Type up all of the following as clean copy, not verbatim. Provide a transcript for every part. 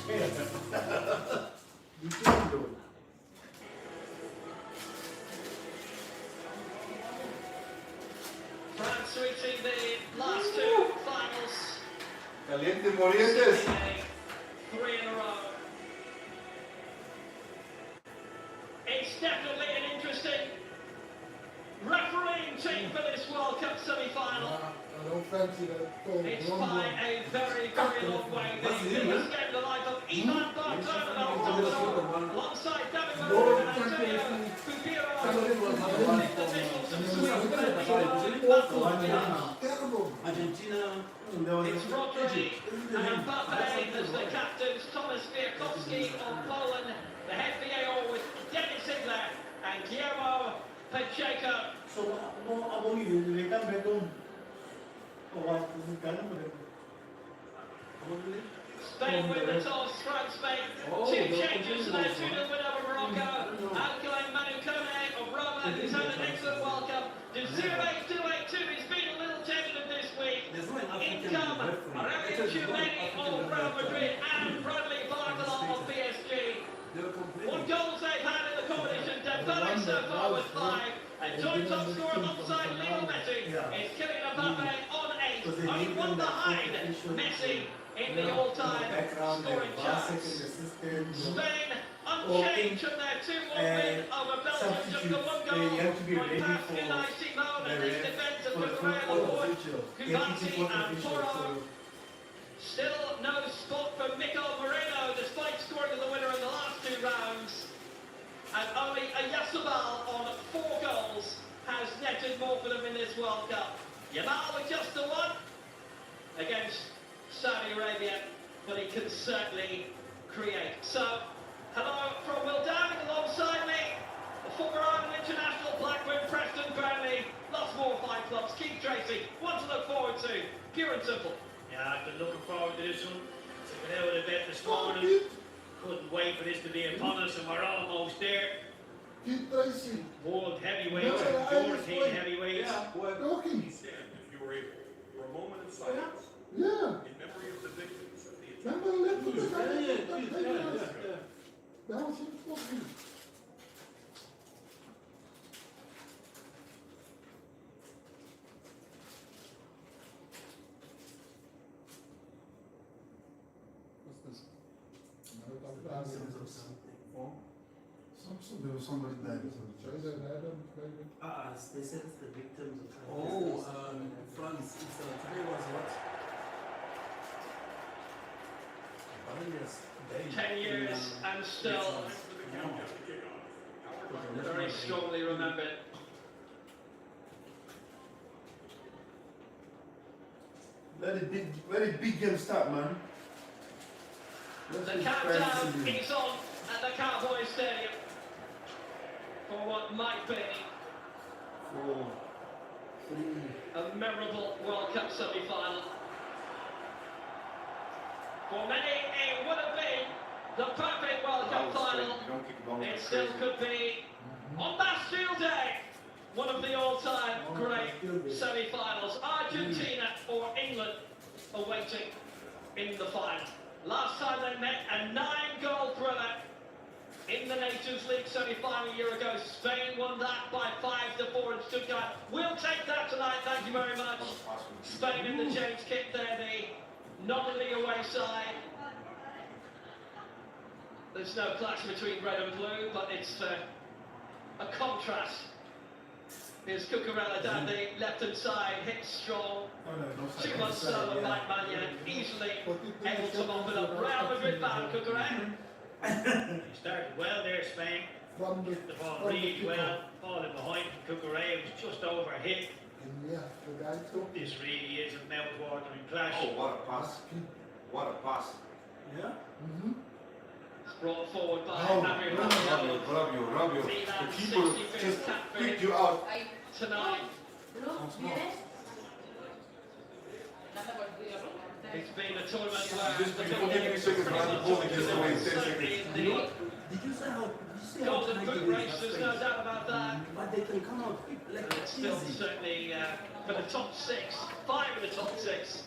France reaching the last two finals. Caliente Morientes. 3 in a row. It's definitely an interesting refereeing team for this World Cup semi-final. I don't fancy that. It's by a very, very long way. The biggest game of the life of Ivan Bartolo alongside David Maroon and Antonio Fubiro. The officials of Argentina. It's Rodri and Mbappe as the captains, Thomas Wiatkowski of Poland, the head VAR with Dennis Ziegler and Guillermo Pacheco. Spain win the toss, France Spain. Two changes to their 2-0 win over Morocco. Outgoing Manu Kone of Roma, who's had an excellent World Cup. Desiree 282, he's been a little tentative this week. In come Aurelien Tchouameni of Real Madrid and Bradley Barthelon of PSG. What goals they've had in the competition, developing so far with 5. And joint top scorer alongside Lionel Messi is Kylian Mbappe on 8. Only one behind Messi in the all-time scoring charts. Spain unchanged from their 2-1 win over Belgium, just the one goal by past Unai Simon and his defence of Cucurella, Ward, Kubasi and Porro. Still no spot for Mikel Merino despite scoring the winner in the last 2 rounds. And only Oyarzabal on 4 goals has netted more for them in this World Cup. Yamal with just the 1 against Saudi Arabia, but he can certainly create. So, hello from Will Downing alongside me, the former Ireland international, Blackburn, Preston, Burnley, lots more fine clubs. Keith Tracy, one to look forward to, pure and simple. Yeah, I've been looking forward to this one. Took it out of bed this morning. Couldn't wait for this to be upon us, and we're almost there. Keith Tracy. World heavyweights, European heavyweights. Talking. Stand if you were able for a moment in silence Yeah. in memory of the victims of the attack. Remember, let's put that was him talking. What's this? There was somebody died. They said it's the victims of Oh, France. It's today was what? 10 years and still very strongly remembered. Let it big game start, man. The countdown is on at the Cowboys Stadium for what might be 4, 3. a memorable World Cup semi-final. For many, it would have been the perfect World Cup final. It still could be, on Bastille Day, one of the all-time great semi-finals. Argentina or England awaiting in the final. Last time they met, a 9-goal thriller in the Nations League semi-final a year ago. Spain won that by 5-4 in Stuttgart. We'll take that tonight, thank you very much. Spain in the change kit there, the nominally away side. There's no clash between red and blue, but it's a contrast. Here's Cucurella down the left-hand side, hits strong. Too much slow and Mike Mannion easily able to mop it up. Real Madrid bound, Cucurella. He started well there, Spain. From The ball really well, falling behind Cucurella was just over hit. Yeah, the guy talking. This really is a mouth-watering clash. Oh, what a pass. What a pass. Yeah? It's brought forward by Oh, Adrian Rabio. The keeper just picked you out. tonight. It's been a tournament where Just before giving me seconds, but I'm holding this away 10 seconds. in the golden boot race, there's no doubt about that. But they can come out like And it's still easy. certainly for the top 6, 5 of the top 6.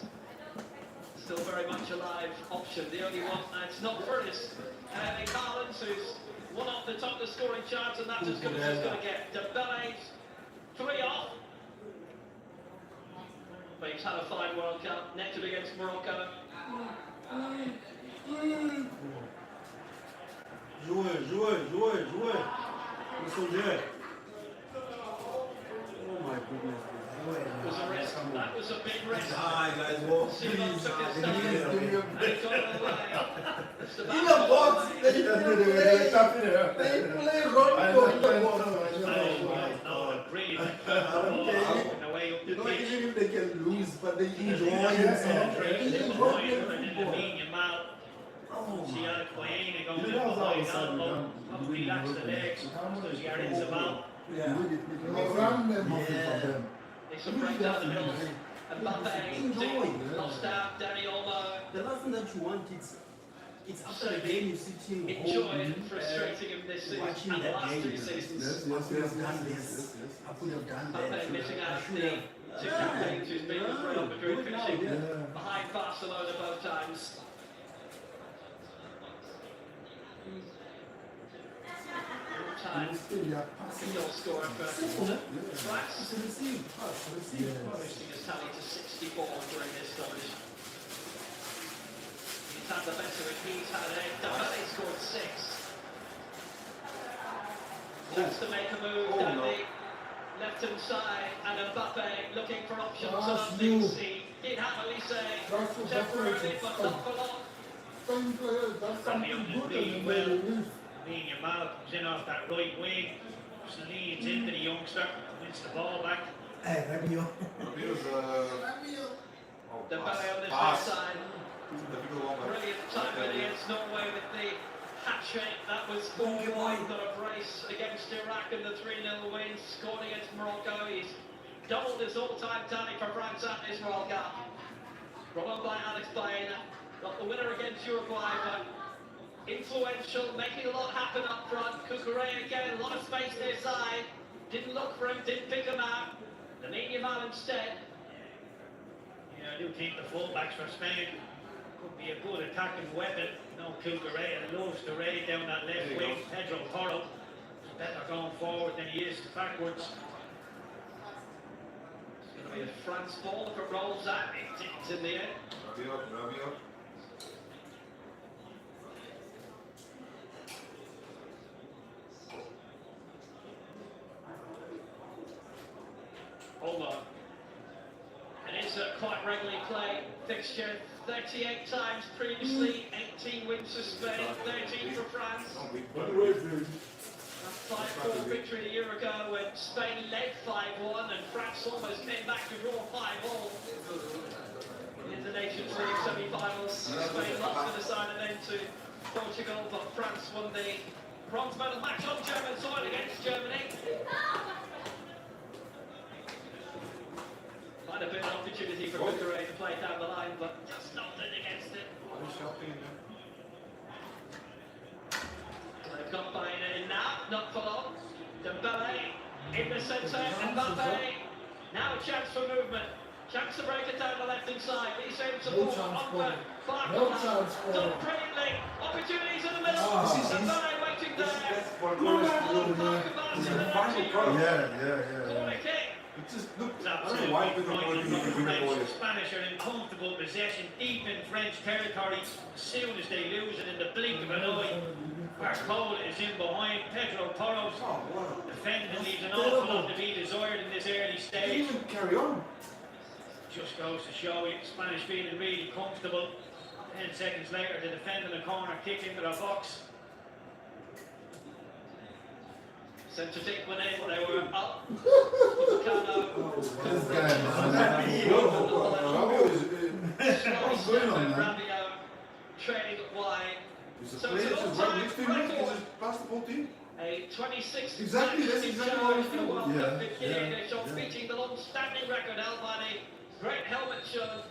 still very much a live option. The only one that's not Curtis. Erling Haaland, who's one off the top of the scoring charts, and that's as good as he's going to get. Dembele's 3 off. But he's had a fine World Cup, netted against Morocco. Jouez. Ils sont bien. Oh my goodness. It was a risk. That was a big risk. Hi guys, well, Simon please. took his Give me stand this, give me and he got it away. It's the In the box, back they play rugby in the box. No, brilliant. The way up the You know, pitch. even if they can lose, but they enjoy themselves. They enjoy playing football. See how the Queen going in behind elbow, probably relax the legs, because you are in the ball. It's a breakdown the middle. And Mbappe lost out. Danny Olmo The last thing that you want is it's after the game you sit him enjoying frustrating him this season watching and the that last game. 2 seasons. I could have done this. I could have done that. Mbappe missing out I should the have. 2 captains who's been with Real Madrid, Do it now, finishing yeah. behind Barcelona both times. Time goal scorer for France. Boosting his tally to 64 during this stoppage. He's had the better of it. He's had 8. Dembele scored 6. Chance to make a move down the left-hand side, and Mbappe looking for options and openings. He did have Elise temporarily, but not for long. Being your man comes in off that right wing, just leads into the youngster, wins the ball back. Hey, Rabio. Dembele on this right side. Brilliant time against Norway with the hat-trick. That was 4-1, got a brace against Iraq and the 3-0 win. Scored against Morocco. He's doubled his all-time tally for France at this World Cup. Brought on by Alex Baena. Got the winner against Uruguay, but influential, making a lot happen up front. Cucurella again, a lot of space near side. Didn't look for him, didn't pick him out. Lamine Yamal instead. Yeah, I do think the fullbacks for Spain could be a good attacking weapon. No Cucurella loves to raid down that left wing. Pedro Porro is better going forward than he is backwards. It's going to be a France ball if it rolls out. It's in the air. Rabio. Hold on. It is a quite regularly played fixture. 38 times previously, 18 wins for Spain, 13 for France. A 5-4 victory a year ago when Spain led 5-1 and France almost came back to draw 5-all. In the Nations League semi-finals, Spain lost the deciding end to Portugal, but France won the bronze medal match on German soil against Germany. Might have been an opportunity for Bucharest to play down the line, but just nothing against it. They've got Baena in now, not for long. Dembele in the centre, Mbappe. Now a chance for movement. Chance to break it down the left-hand side. He's able to pull on the far corner. Done brilliantly. Opportunities in the middle. Dembele waiting there. Corner kick. It just look, It's I don't absolutely know why people right want in to front of win a French. ball. The Spanish are in comfortable possession, deep in French territory. As soon as they lose it in the blink of an eye, Barcola is in behind. Pedro Porro defending leaves an awful lot to be desired in this early They stage. even carry on. Just goes to show you, Spanish feeling really comfortable. 10 seconds later, the defending the corner kick into the box. Centre kick went in, they were up. Upamecano. This guy, What's going on, man? Rabiot trailing wide. It's a So play, it's it's an just right all-time next to him, it's record. just past the whole team. A 26th Exactly, match that's in exactly charge what I for the feel. World Cup Yeah, 58 yeah, edition, beating the long-standing record held by the great helmet show.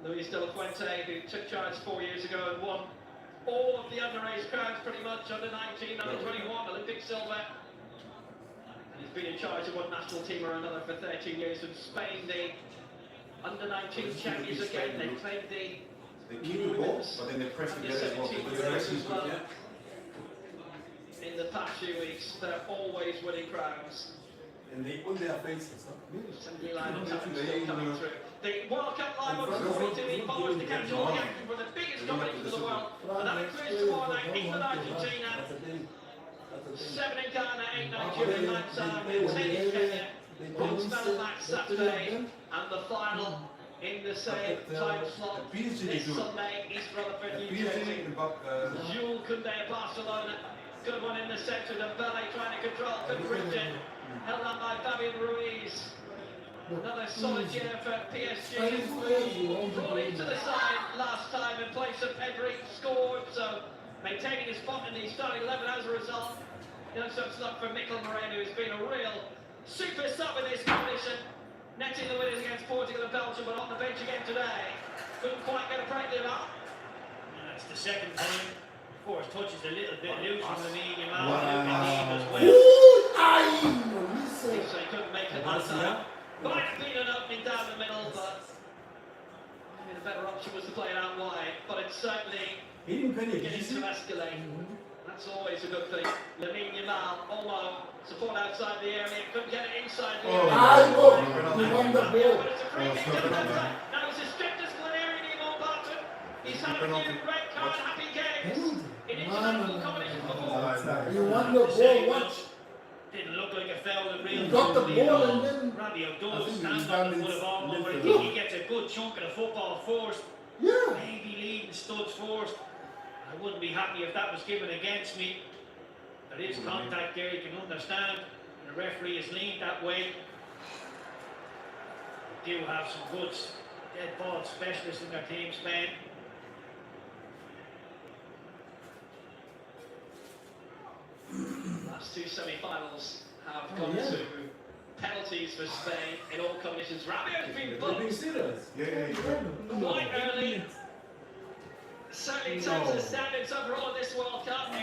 Luis de la Fuente, who took charge 4 years ago and won all of the underage crowns pretty much, under 19, under 21, Olympic silver. And he's been in charge of one national team or another for 13 years, and Spain, the Under-19 champions again. They played the They keep the ball, but then they press together as well. in the past few weeks. They're always winning crowds. And they put their faces. Some new line of talent still coming through. The World Cup live on SportyTV follows the catch all the action for the biggest competition in the world. And that includes tomorrow night, England, Argentina, 7 in Ghana, 8 Nigeria, 9 South Africa, 10 in Kenya. Bronze medal match Saturday, and the final in the same time slot this Sunday, East Rutherford, New Jersey. Jules Koundé of Barcelona, good one in the centre, the Belay trying to control, couldn't reach it. Held on by Fabian Ruiz. Another solid year for PSG. Brought into the side last time in place of Pedri, scored, so maintaining his spot in the starting 11 as a result. No such luck for Mikel Moreno, who's been a real super sub in this competition. Netting the winners against Portugal and Belgium, but on the bench again today. Couldn't quite get a break there up. That's the second time. Force touches a little bit loose from the medium as well. So he couldn't make it that time. Might have been an opening down the middle, but maybe the better option was to play it out wide. But it's certainly beginning to escalate. That's always a good thing. Lamine Yamal, support outside the area, couldn't get it inside the area. But it's a free kick to the left. Now it's a strict disciplinary Nemo Barton. He's had a few red card happy games in international competitions before. You want the ball, watch. Didn't look like a foul that really Got the ball and then... Rabiot does stand on the foot of all, but I think he gets a good chunk of the football forced. Yeah. Maybe leading studs forced. I wouldn't be happy if that was given against me. There is contact there, you can understand. The referee has leaned that way. They do have some good dead ball specialists in their team, Spain. Last two semi-finals have gone to penalties for Spain in all competitions. Rabiot has been booked quite early. Certainly in terms of standards overall in this World Cup,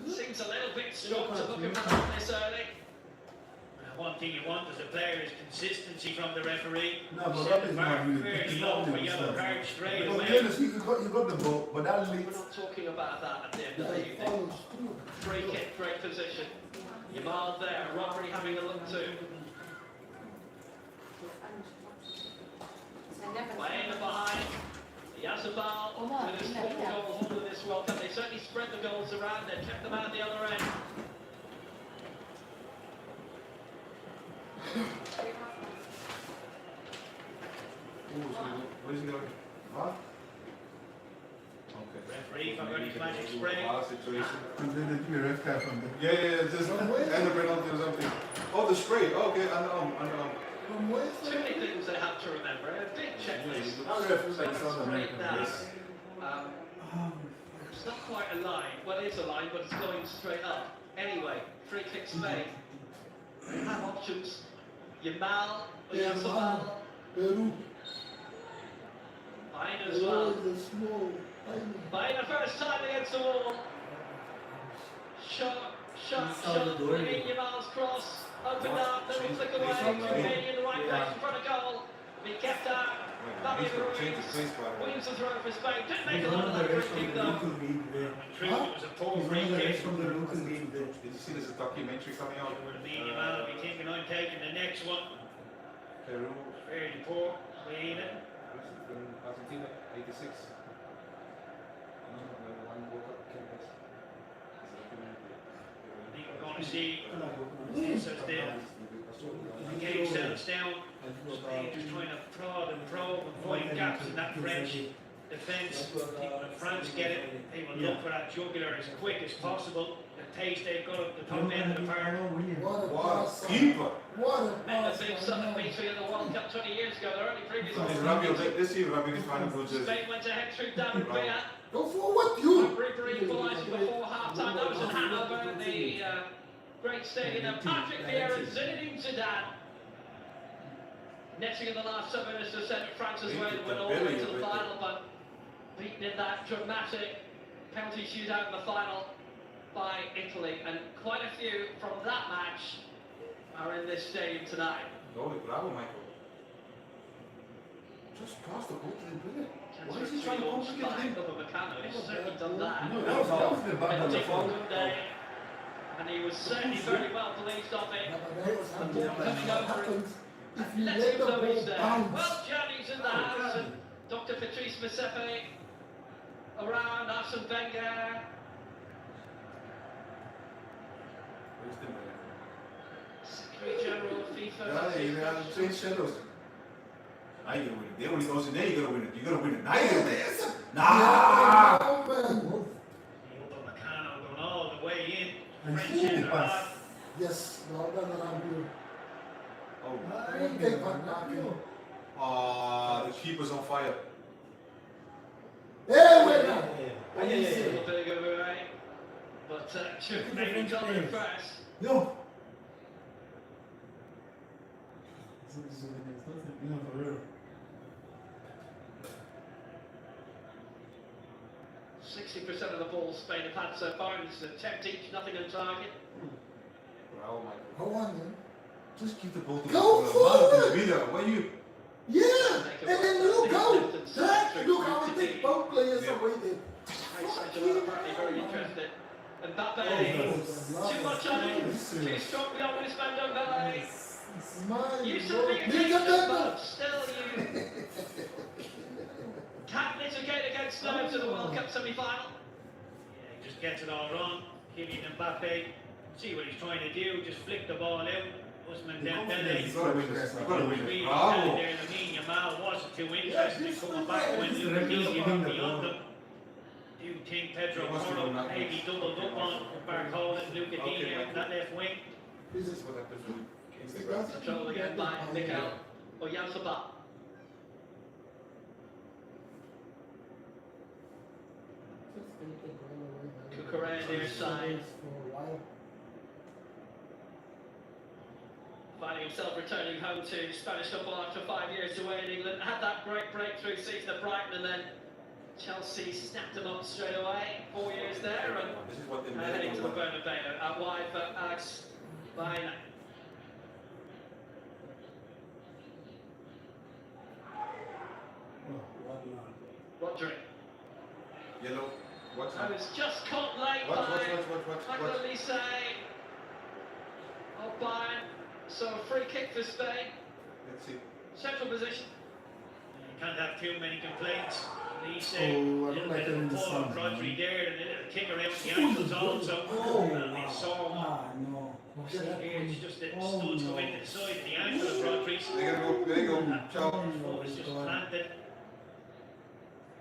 seems a little bit strong to book him from this early. One thing you want as a player is consistency from the referee. No, but that is not really. Fairly low for yellow card straight away. You got the ball, but that We're leads. not talking about that at the end of the evening. Free kick, great position. Yamal there, Rodri having a look too. Playing behind. Yazabal with his 4 goal hold of this World Cup. They certainly spread the goals around, they kept them out the other end. What is he doing? Huh? Referee from Early's Magic Spray. And then they give me a red card from them. Yeah, just end the penalty or something. Oh, the spray. Oh, okay, Too many things they have to remember. A big checklist. Straight down. It's not quite a line. Well, it is a line, but it's going straight up. Anyway, free kick Spain. They have options. Yamal, Yazabal, Peru. Bain as well. Small. Bain the first time against the wall. Shot. Lamine Yamal's cross. Opened up, little flick away. Kenny in the right place in front of goal. Be kept out. Fabian Ruiz wins the throw for Spain. Didn't make a lot of that free kick though. True, it was a poor free kick. From the local league there. Did you see there's a documentary coming out? Lamine Yamal will be thinking I'm taking the next one. Peru, Fairly poor. Wayne. Argentina, 86. I think we're going to see as the game settles down. Spain just trying to prod and probe and find gaps in that French defence. I think when France get it, they will look for that jugular as quick as possible. The pace they've got at the top end of the park. What a keeper! Met the big Southern beatry in the World Cup 20 years ago. They're only previous. This year, Rabiot is trying to do just. Spain went ahead through David Villa. Go forward, you! Ribery equalising before half-time. That was in Hanover, the great stadium of Patrick Vieira and Zinedine Zidane. Netting in the last 7 minutes to send France's way to win all the way to the final, but beaten in that dramatic penalty shootout in the final by Italy. And quite a few from that match are in this stadium tonight. Bravo, Michael. Just pass the ball to him, brilliant. Why is he trying to Launch complicate by him? Upamecano. He's certainly done that. No, that was a bit bad on the Penalty phone. for Koundé. And he was certainly very well policed off it. Yeah, but that was The ball coming what over. happens if you Let let him the know he's ball there. bounce. Well, Johnny's in the house, and Dr. Patrice Motsepe around, Arsene Wenger, Where's the man? Secretary General of FIFA. Yeah, you have to change shadows. Now you're gonna win it. Then when he goes in there, you're gonna win it. You're gonna win it. Now you're gonna win it. Nah! Oh, man. Upamecano going all the way in. And French he in the pass. half. Yes, well done around you. Oh. I ain't take back now. Ah, the keeper's on fire. Hey, wait now. A little bit of a right, but should maybe got the press. No. 60% of the balls Spain have had so far, and it's an attempt each, nothing on target. Oh my God. Go on, man. Just keep the ball to Go the forward! What are you? Yeah, and then you go. That, look how we take both players Yeah. away there. Saint-Germain apparently very interested. And Mbappe, too much on him, too strong beyond his man Dembele. It's mine. Used to be a Big king, up that but still you can't litigate against nerves in the World Cup semi-final. Yeah, he just gets it all wrong. Kylian Mbappe, see what he's trying to do, just flick the ball out. Usman Dembele. You gotta win this. You gotta win Really it. standing Bravo. there, Lamine Yamal wasn't too interested in coming back when This is Luka the regular got thing that beyond they them. Do you think Pedro He must have Porro done that maybe much. doubled up on Barcola and Luka Okay, Digne Michael. that left wing? This This is is what happens when Instagram. Control again by Mikel Oyarzabal. Cucurella near side, finding himself returning home to Spanish football after 5 years away in England. Had that great breakthrough season at Brighton, and then Chelsea snapped him up straight away. 4 years there, and This is what they heading to the made. Bernabeu. Out wide for Alex Baena. Rodri. Yellow. What's I that? was just caught late Watch, by watch. Michael Elise. Oh, Bayern. So a free kick for Spain. Let's see. Central position. You can't have too many complaints. Elise, Oh, I a don't little like bit them in of the a pull sun, of Rodri man. there, and a little kick around the ankles also. And we saw one. Ah, no. Here it's just the studs go into the side of the ankle of Rodri's. There you go. Ciao. Foot is just planted.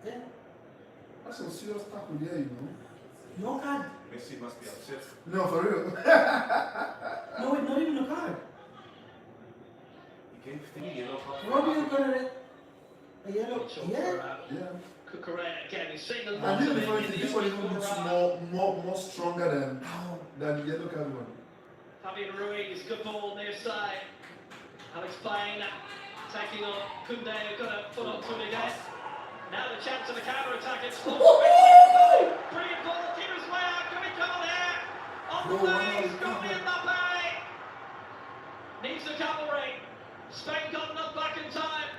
Yeah. That's some serious tackle there, you know. No card. Messi must be upset. No, for real. No, not even a card. He gave three yellow cards. Robbie got a yellow. Mitchell Yeah. for Yeah. Cucurella again. He's seen the And lots this of is it for in the this one English even looks football. more stronger than the yellow card one. Fabian Ruiz, good ball near side. Alex Baena taking on Koundé, got a foot onto it again. Now the chance of the counter attack. It's brilliant ball, keeper's way out. Can we call here? On the way, Kylian Mbappe needs the cavalry. Spain got enough back in time.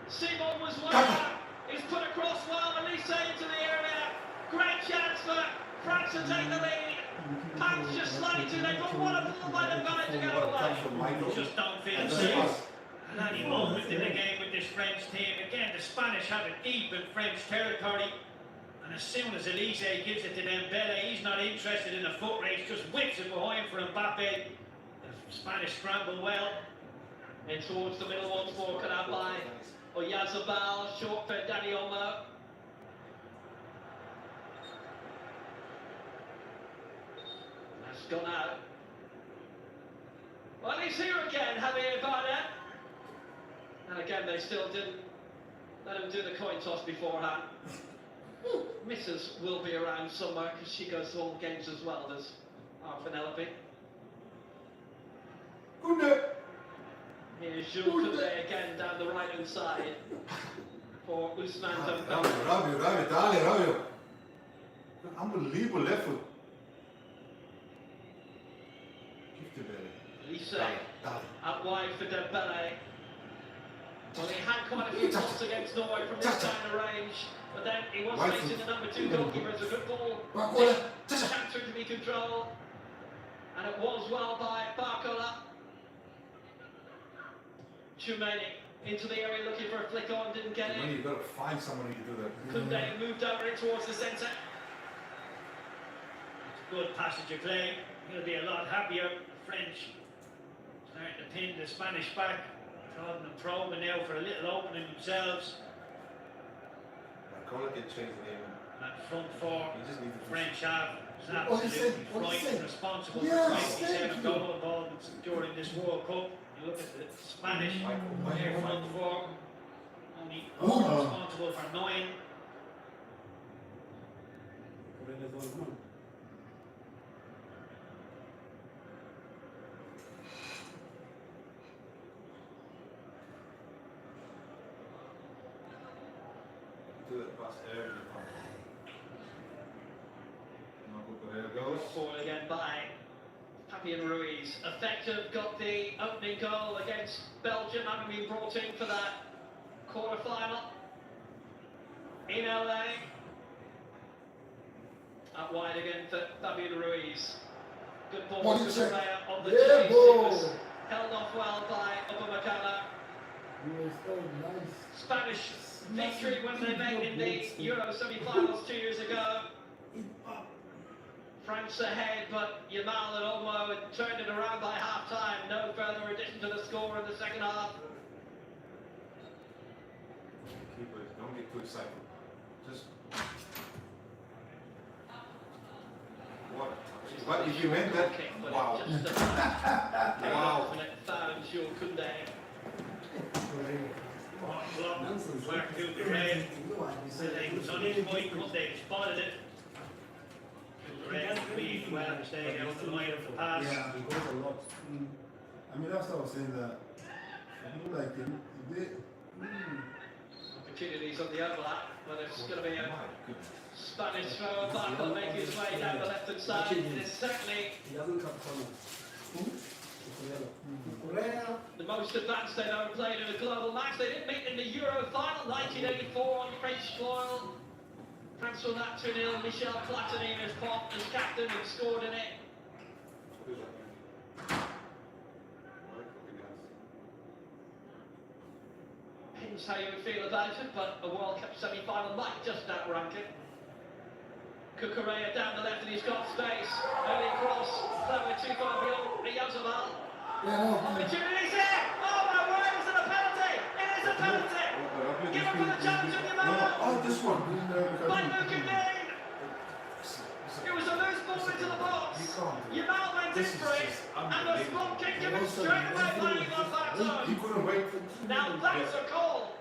Simon was way out. He's put across well. Elise into the area. Great chance for France to take the lead. Pants just slightly too late, but what a ball by Dembele to get What a touch away. from Michael. Just don't feel And safe. pass. At any moment in the game with this French team, again the Spanish have it deep in French territory, and as soon as Elise gives it to Dembele, he's not interested in a foot race, just whips it behind for Mbappe. The Spanish scramble well. In towards the middle once more, cut out by Oyarzabal, short for Dani Olmo. That's gone out. Well, he's here again, Javier Bardem. And again, they still didn't let him do the coin toss beforehand. Mrs. will be around somewhere because she goes to all the games as well as our Penelope. Koundé. Here's Jules Koundé again down the right hand side for Usman Dembele. Rabio. Unbelievable left foot. Give the belly. Elise out wide for Dembele. Well, he had quite a few shots against Norway from this kind of range, but then he was facing the number 2 goalkeeper. It's a good ball. Chance for it to be controlled, and it was well by Barcola. Chumeni into the area looking for a flick on, didn't get it. You've got to find someone who can do that. Koundé moved over it towards the centre. Good passage of play. He'll be a lot happier. French starting to pin the Spanish back. Prodding and probing now for a little opening themselves. Barcola can change the game. That front four, You just need to French have is What he said, absolutely what he right said. and responsible Yes, for 27 thank you. goal involvements during this World Cup. You look at the Spanish, their front four, only responsible for 9. Do that pass every time. There it goes. Forward again by Fabian Ruiz. Effective, got the opening goal against Belgium, having been brought in for that quarter-final in LA. Out wide again for Fabian Ruiz. Good ball What to did you say? Correa on the Yeah, chase. It ball. was held off well by Upamecano. Spanish victory when they made in the Euro semi-finals 2 years ago. France ahead, but Yamal and Olmo had turned it around by half-time. No further addition to the score in the second half. Keep it. Don't get too excited. Just. What? But if you meant that, Kick, but wow. it just about Wow. and it found Jules Koundé. Nonsense. Work to the red. He was on his point, Koundé spotted it. Red really well staying out the line of the pass. Yeah, he goes a lot. I mean, that's what I was saying that people like him, Opportunities on the overlap, but it's going to be a My goodness. Spanish throw. Barca make his way down the left-hand side. It's certainly He doesn't cut corner. the most advanced they've ever played in a global match. They didn't meet in the Euro final 1984 on French soil. France won that 2-0. Michel Platini has popped as captain and scored in it. Depends how you would feel about it, but a World Cup semi-final might just outrank it. Cucurella down the left and he's got space. Early cross, clever too far beyond Riazabal. Opportunities here! Oh my word, is it a penalty? It is a penalty! Give him for the challenge on Yamal! Oh, this one. By Luke again! It was a loose ball into the box. Yamal went in for it, and the spot kick given straight away playing off that He zone. couldn't wait. Now that's a call.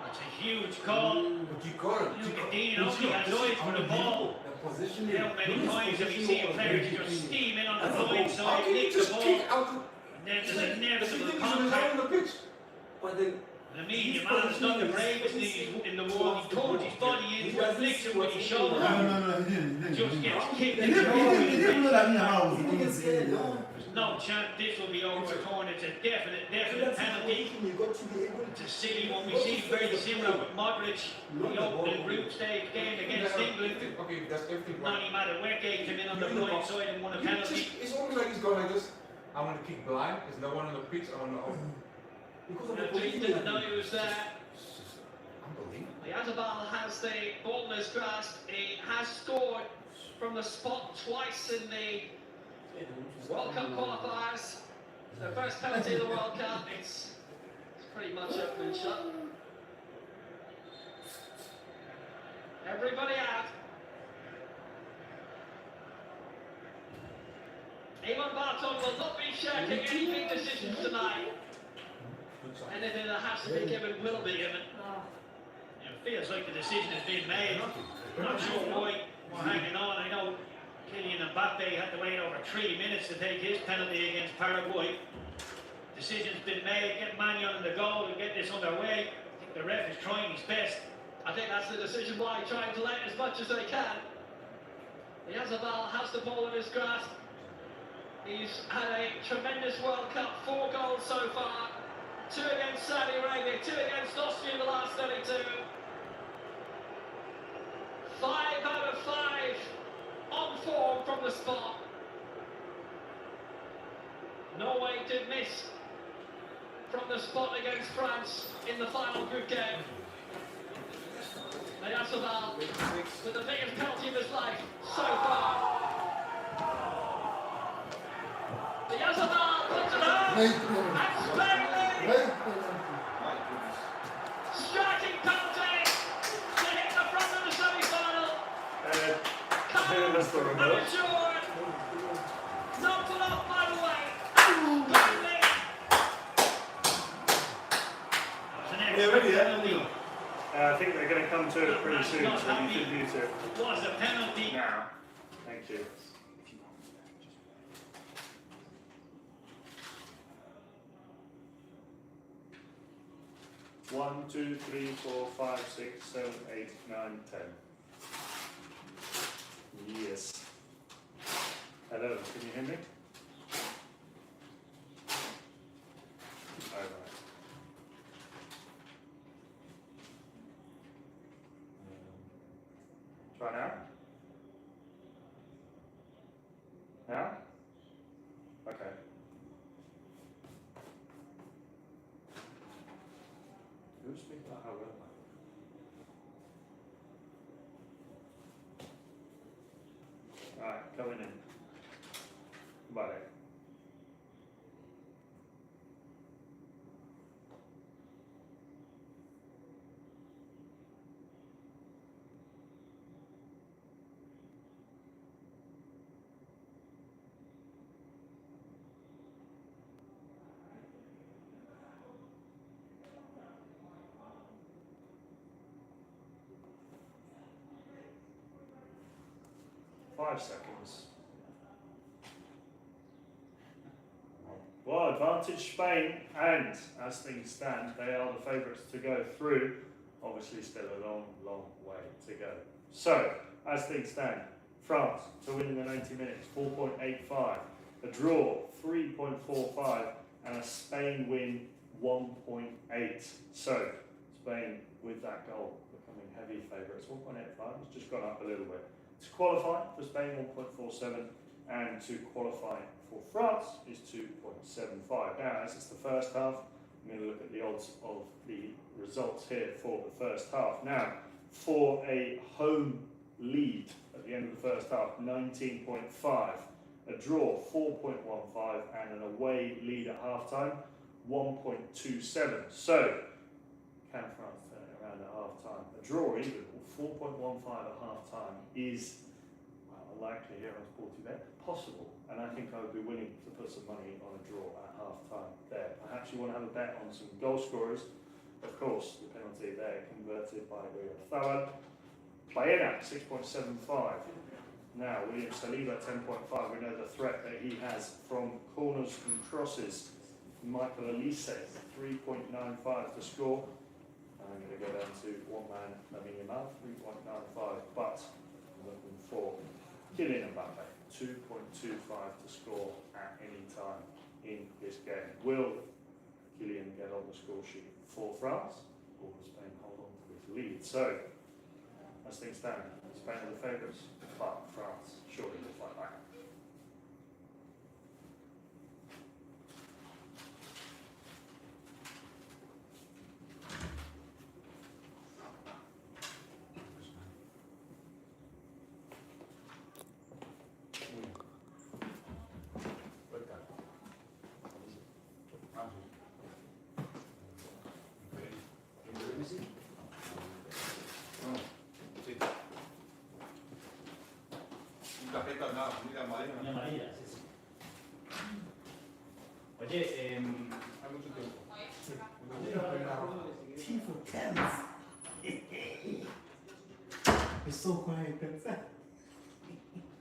It's a huge call. But you got it. Look at Dean only has eyes for the ball. Positioning. How many times have we seen players just steam in on the blind How side, can you nick the just ball, kick out and then there's an the inevitable thing is on contact. the pitch? But then I mean, Yamal's not the bravest thing in the world. He pulled his body into a fliction with his shoulder. No, he didn't. Just gets kicked He into didn't know the that Yamal was People get scared, no. There's no chance this will be overturned. It's a definite penalty. You got to be able It's a silly one. We see very similar with Modric. The opening group stage game against England. Okay, that's everything right. Nani Madueke came in on the blind side and won a penalty. It's almost like he's going like this. I want to kick blind. There's no one on the pitch. I want to. because of the Dean positioning. didn't know he was there. Unbelievable. Riazabal has the ball in his grasp. He has scored from the spot twice in the World Cup qualifiers. The first penalty of the World Cup. It's pretty much open and shut. Everybody out. Ivan Barton will not be shirking any big decisions tonight. Anything that has to be given will be given. It feels like the decision has been made. Not sure why we're hanging on. I know Kylian Mbappe had to wait over 3 minutes to take his penalty against Paraguay. Decision's been made. Get Manuel in the goal and get this underway. I think the ref is trying his best. I think that's the decision why trying to delay as much as they can. Riazabal has the ball in his grasp. He's had a tremendous World Cup, 4 goals so far. 2 against Saudi Arabia, 2 against Austria in the last 32. 5 out of 5 on form from the spot. Norway did miss from the spot against France in the final group game. Yasoval with the biggest penalty of his life so far. The Yasoval puts it home, and Spain lead. Striking penalty to hit the front of the semi-final. Calm and assured. Not put off by the way. Yeah, ready, yeah? I think they're going to come to it pretty soon, so you should use it It was a penalty. now. Thank you. One, two, three, 4, 5, 6, 7, 8, 9, 10. Yes. Hello, can you hear me? All right. Try now? Now? Okay. Who speaks about how well? Alright, coming in. Bye. Five seconds. Well, advantage Spain, and as things stand, they are the favourites to go through. Obviously, still a long, long way to go. So, as things stand, France to win in the 90 minutes, 4.85. A draw, 3.45, and a Spain win, 1.8. So, Spain with that goal becoming heavy favourites, 1.85. It's just gone up a little bit. To qualify for Spain, 1.47, and to qualify for France is 2.75. Now, as it's the first half, I'm going to look at the odds of the results here for the first half. Now, for a home lead at the end of the first half, 19.5. A draw, 4.15, and an away lead at half-time, 1.27. So, can France turn it around at half-time? A draw even, 4.15 at half-time is, well, likely here on SportyTV, possible. And I think I would be willing to put some money on a draw at half-time there. Perhaps you want to have a bet on some goal scorers. Of course, the penalty there converted by William Baena, 6.75. Now, William Saliba, 10.5. We know the threat that he has from corners and crosses. Michael Elise, 3.95 to score. I'm going to go down to one man, Lamine Yamal, 3.95. But I'm looking for Kylian Mbappe, 2.25 to score at any time in this game. Will Kylian get on the score sheet for France, or will Spain hold on to his lead? So, as things stand, Spain are the favourites, but France surely will fight back. Tarjeta nada, mira amarilla. Una amarilla, sí, sí. Oye, Hay mucho tiempo. FIFA tense. It's so quiet.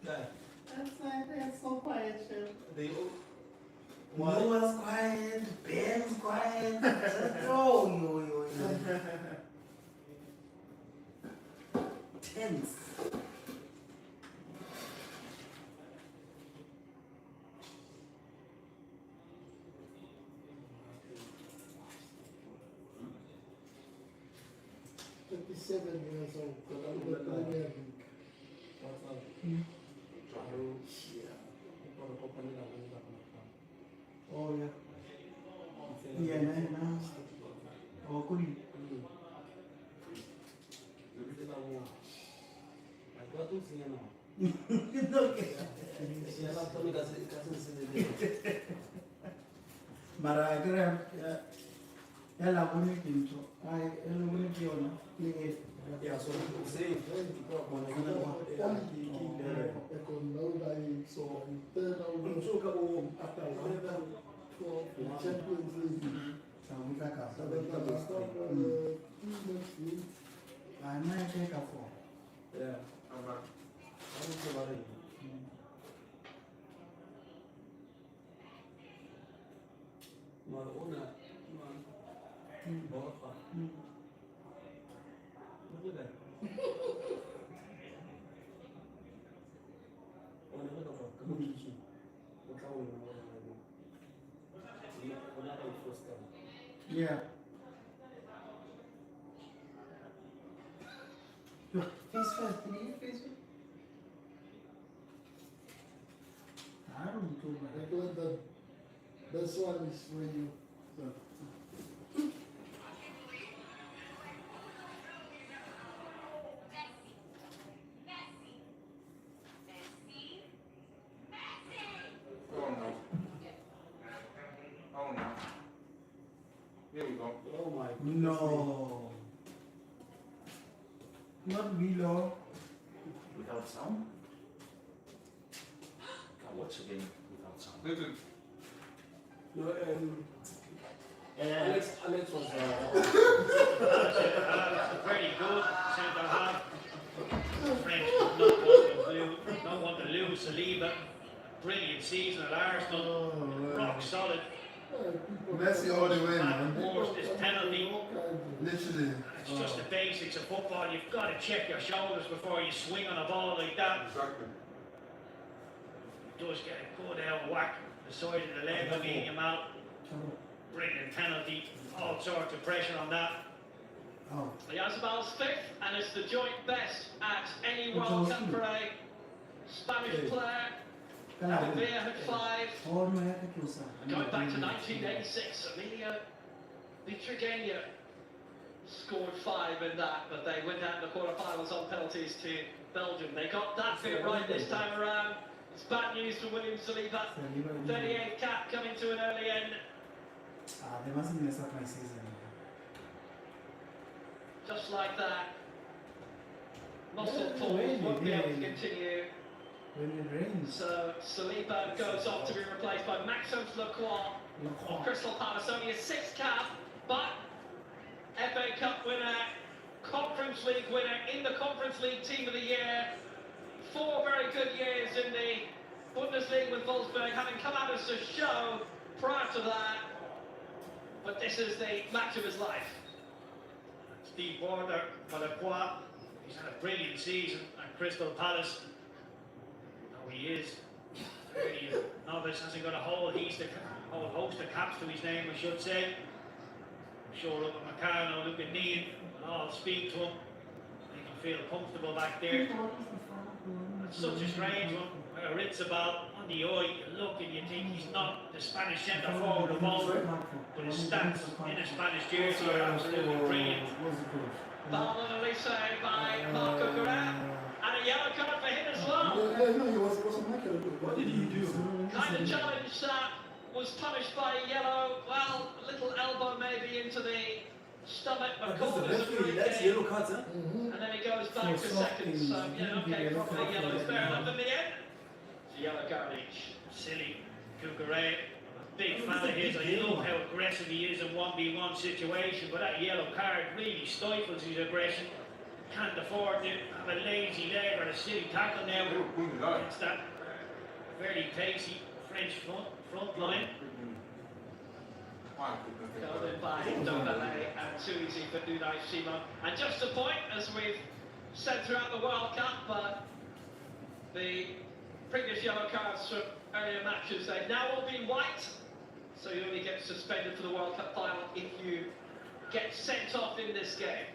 That's why they're so quiet, Chef. they Noah's quiet, Ben's quiet. yo. Tense. 7 years old. Because I was the Premier League. Oh yeah. Yeah, nice. Oh, cool. Mara kira ya la kuni kinto. Ay, elo kuni kiona. Ni Yeah, so people say, when I get out there, So I'm sure after Champions League. samita ka. So they're going to start next week. Ay, na ke ka fo. yeah, I don't know about it. Ma una, bofa. Look at that. When I look at the community, what's our first time. Yeah. Yo, face first. Can you face it? I don't do I that. thought that this one is for you. So, Oh no. Oh no. Here we go. Oh my No. Not below. Without sound? Can't watch a game without sound. Listen. No, Yeah. Alex was Very good centre half. French don't want to lose Saliba. Brilliant season at Arsenal. Rock solid. Messi all the way, man. Forced this penalty. Literally. It's just the basics of football. You've got to check your shoulders before you swing on a ball like that. Exactly. It does get a good out whack the side of the leg of being him out. Brilliant penalty. All sorts of pressure on that. Oh. Yazabal's fifth, and it's the joint best at any World Cup for a Spanish player. Sevilla had 5. Oh, no, I have to kill some. Going back to 1986, Emilio Vitrigenia scored 5 in that, but they went out in the quarterfinals on penalties to Belgium. They got that bit right this time around. It's bad news for William Saliba. 38th cap coming to an early end. They mustn't mess up my season. Just like that. Muscle pulls won't be able to continue. When it rains. So Saliba goes off to be replaced by Maxence Lacroix of Crystal Palace. Only a 6th cap, but FA Cup winner, Conference League winner, in the Conference League Team of the Year. 4 very good years in the Bundesliga with Wolfsburg, having come out as a show prior to that. But this is the match of his life. Steve Border, Malacroix, he's had a brilliant season at Crystal Palace. No, he is. Really a novice, hasn't got a whole host of caps to his name, I should say. I'm sure up at Macarno, look at Neil, and I'll speak to him. Make him feel comfortable back there. It's such a strange one. Where it's about on the eye, you look and you think he's not the Spanish centre forward of old, but his stats in a Spanish jersey are absolutely brilliant. Foul on Elise by Marco Correa, and a yellow card for him as well. No, he wasn't making it. What did he do? Kind of challenge that was punished by a yellow, well, a little elbow maybe into the stomach, but That's the called as a referee, free that's kick. yellow cards, huh? And then he goes back to seconds, so yeah, okay, probably yellow is fair enough in the end. It's a yellow card each. Silly Cucurella, big fan of his. I love how aggressive he is in 1v1 situation, but that yellow card really stifles his aggression. Can't afford to have a lazy leg or a silly tackle now against that very pacey French front line. Held in by Dombele and too easy for Unai Simon. And just a point, as we've said throughout the World Cup, the previous yellow cards from earlier matches, they've now all been white, so you only get suspended for the World Cup final if you get sent off in this game.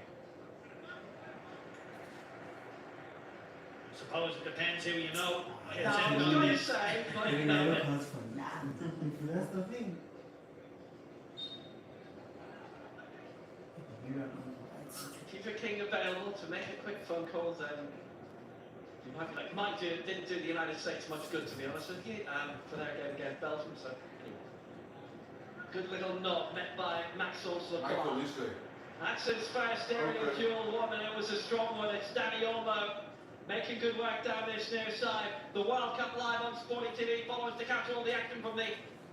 Suppose it depends who you know. I Now, had I sent was on going to this. say, but Getting yellow cards for nothing. That's the thing. keep your king available to make a quick phone call, then you might be like, didn't do the United States much good, to be honest with you, for their game against Belgium, so anyway. Good little knock met by Maxwell Michael, Supply. this way. That's his first aerial Okay. duel one, and it was a strong one. It's Danny Olmo making good work down this near side. The World Cup live on SportyTV follows to capture all the action from the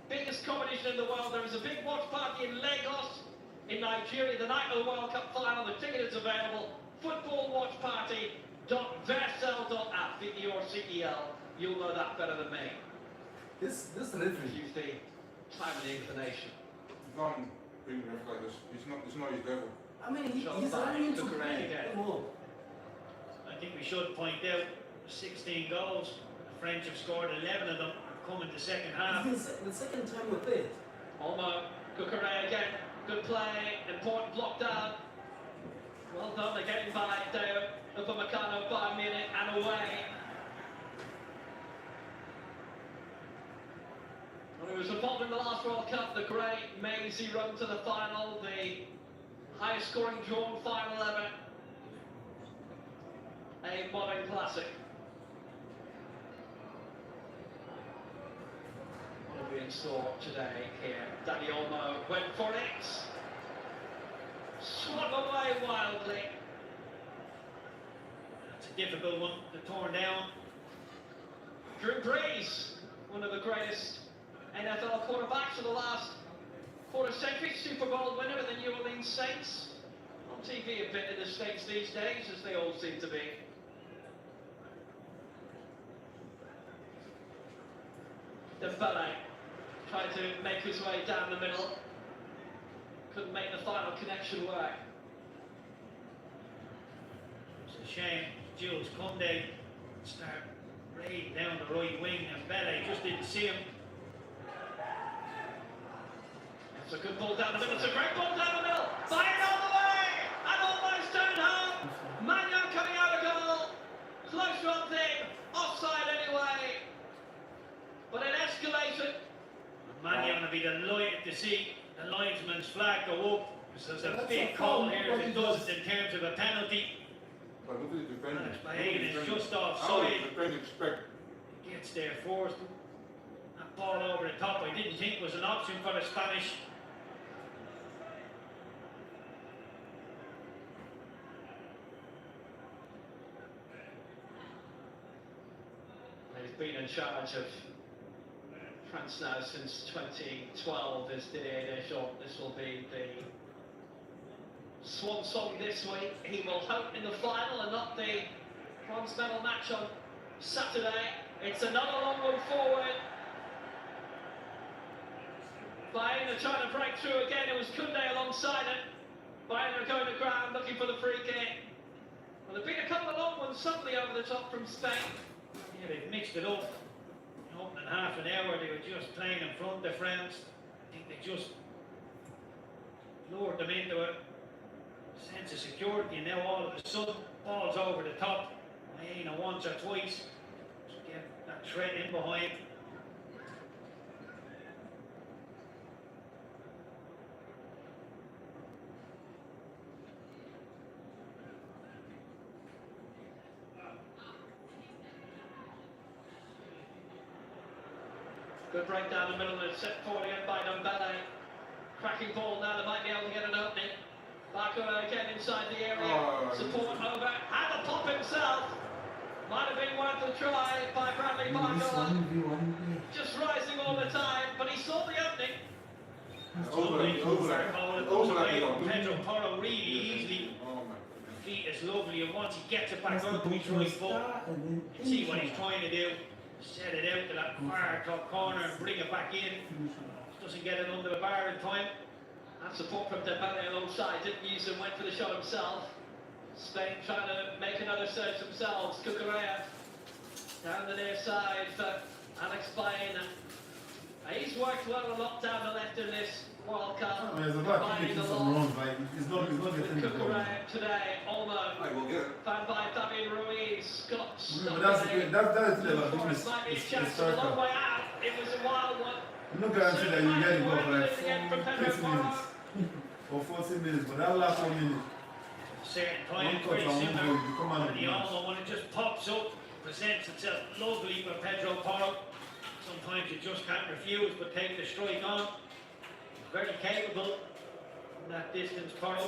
biggest competition in the world. There is a big watch party in Lagos, in Nigeria, the night of the World Cup final. The ticket is available. Footballwatchparty.vercel.app. Your CEL. You'll know that better than me. This referee. Use the time and the inclination. You can't bring the ref like this. It's not his level. I mean, he's Shot by running into Cucurella play. again. Come on. I think we should point out 16 goals. The French have scored 11 of them. Have come in the second half. It's the second time we played. Olmo, Cucurella again. Good play. Important block down. Well done. They're getting by Deo Upamecano by a minute and away. Well, he was involved in the last World Cup, the great mazy run to the final, the highest scoring drawn final ever. A modern classic. What have we in store today here? Danny Olmo went for it. Swung away wildly. It's a difficult one to turn down. Drew Brees, one of the greatest NFL quarterbacks of the last quarter century, Super Bowl winner with the New Orleans Saints. On TV a bit in the States these days, as they all seem to be. Dembele tried to make his way down the middle. Couldn't make the final connection work. It's a shame Jules Koundé start raiding down the right wing and Bele just didn't see him. It's a good ball down the middle. It's a great ball down the middle. Fired all the way and almost turned home. Magnan coming out of goal. Close run thing. Offside anyway. But it escalated. Man, you're going to be delighted to see the linesman's flag go up. There's a That's big a call foul. here if it does in terms of a penalty. But look at the defender. And it's Bahrain is just How offside. does the defender expect? Gets there first. That ball over the top I didn't think was an option for the Spanish. He's been in charge of France now since 2012 as Didier Deschamps. This will be the swan song this week. He will hope in the final and not the bronze medal match on Saturday. It's another long one forward. Bayern are trying to break through again. It was Koundé alongside it. Bayern are going to ground looking for the free kick. Well, there've been a couple of long ones suddenly over the top from Spain. Yeah, they've mixed it up. In opening half an hour, they were just playing in front of France. I think they just lured them into a sense of security, and now all of a sudden, ball's over the top. Aina once or twice. Just get that threat in behind. Good break down the middle and set forward again by Dembele. Cracking ball now, they might be able to get an opening. Barcola again inside the area. Support over. And the pop himself. Might have been worth a try by Bradley Barcola. Just rising all the time, but he saw the opening. Pedro Porro really easily. Oh my Feet is lovely, and once he gets it back up, he's right foot. See what he's trying to do. Set it out to that far top corner and bring it back in. Doesn't get it under the bar in time. And support from Dembele alongside. Didn't use him, went for the shot himself. Spain trying to make another surge themselves. Cucurella down the near side for Alex Baena. He's worked well a lot down the left in this World Cup. There's about to make some runs, like it's not getting the ball. Cucurella today, Olmo. I will get it. Found by David Ruiz. Got stop that's there. the thing about Forrest this. might be a It's chance a long way out. It was a wild one. I'm not guaranteed that you get it go for like Again from 30 Pedro minutes or 40 minutes, but that last 1 minute, Certain one times, touch very and one similar. goal, you come out of And the the match. Almo, when it just pops up, presents itself lovely for Pedro Porro. Sometimes you just can't refuse but take the strike on. Very capable from that distance, Porro.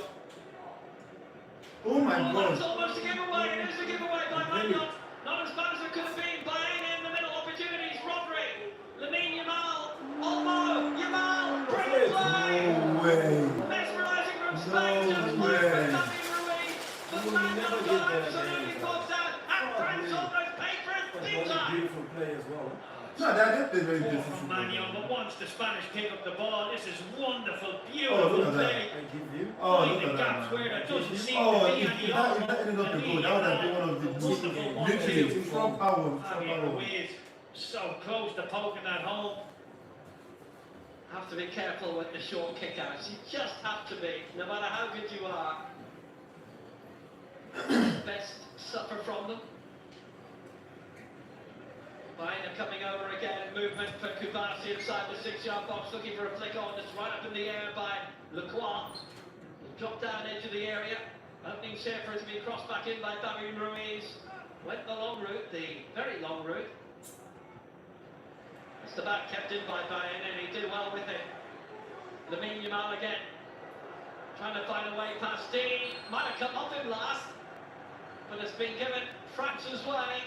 Oh my That's God! almost a giveaway. It is a giveaway by Magnon. Not as bad as it could have been. Bayern in the middle. Opportunities. Rodri. Lamine Yamal. Olmo. Yamal. Brilliant play. No way! Mesmerising from Spain. Just No like for way. David Ruiz. But Magnon got absolutely boxed out. And France almost paid for it. Big What a time. beautiful play as well. No, that played very From difficult. Magnon, but once the Spanish pick up the ball, this is wonderful, Oh, beautiful look at that. play. I give you. Oh, Find look the at gaps that, where there man. doesn't seem Oh, to be if any that Olmo. ended up the goal, that would have been one of the most Wonderful one, literally two. from power. Javier Ruiz, so close to poking that home. Have to be careful with the short kickouts. You just have to be, no matter how good you are. Best suffer from them. Bayern are coming over again. Movement for Kubasi inside the 6-yard box, looking for a flick on. It's right up in the air by Lacroix. Drop down edge of the area. Opening here for it to be crossed back in by David Ruiz. Went the long route, the very long route. It's the back kept in by Bayern, and he did well with it. Lamine Yamal again. Trying to find a way past D. Might have come off him last, but it's been given France's way.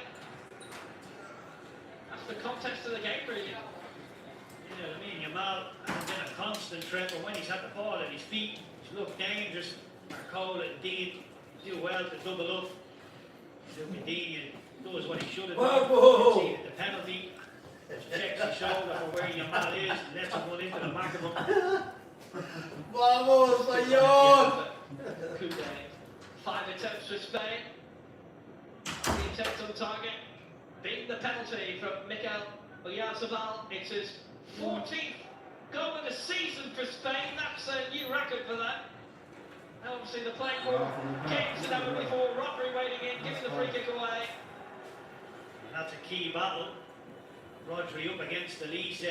That's the context of the game, really. Yeah, I mean, Yamal has been a constant threat, but when he's had the ball at his feet, he's looked dangerous. Marcola indeed do well to double up. Indeed, he does what he should have done. Conceded the penalty. Checks his shoulder for where Yamal is, lets him run into the back of him. Vamos, señor! Koundé. 5 attempts for Spain. 3 attempts on target. Being the penalty from Mikel Oyarzabal. It's his 14th goal of the season for Spain. That's a new record for that. And obviously the playing more games than ever before. Rodri waiting in, giving the free kick away. That's a key battle. Rodri up against Elise.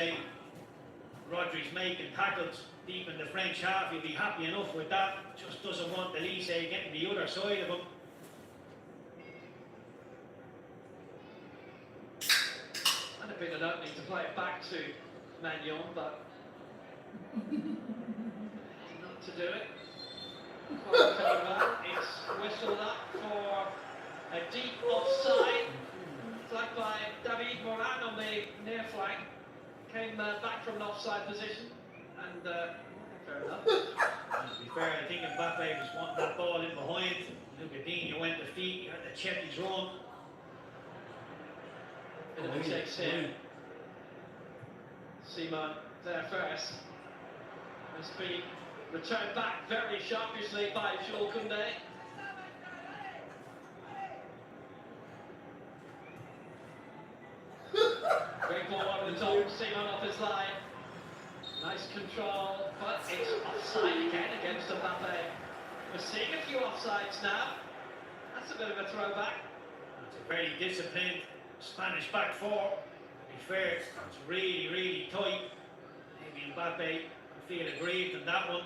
Rodri's making tackles deep in the French half. He'll be happy enough with that. Just doesn't want Elise getting the other side of him. Might have been an opening to play it back to Magnon, but not to do it. Quite well. It's whistled up for a deep offside. Flagged by David Moran on the near flank. Came back from an offside position, and fair enough. To be fair, I think Mbappe was wanting that ball in behind. Lucadinho went to feet, he had to check his run. Bit of a chase here. Simon there first. Has been returned back very sharpishly by Jules Koundé. Great ball over the top, Simon off his line. Nice control, but it's offside again against Mbappe. We're seeing a few offsides now. That's a bit of a throwback. It's a very disciplined Spanish back four. To be fair, it's really, really tight. Maybe Mbappe could feel aggrieved in that one.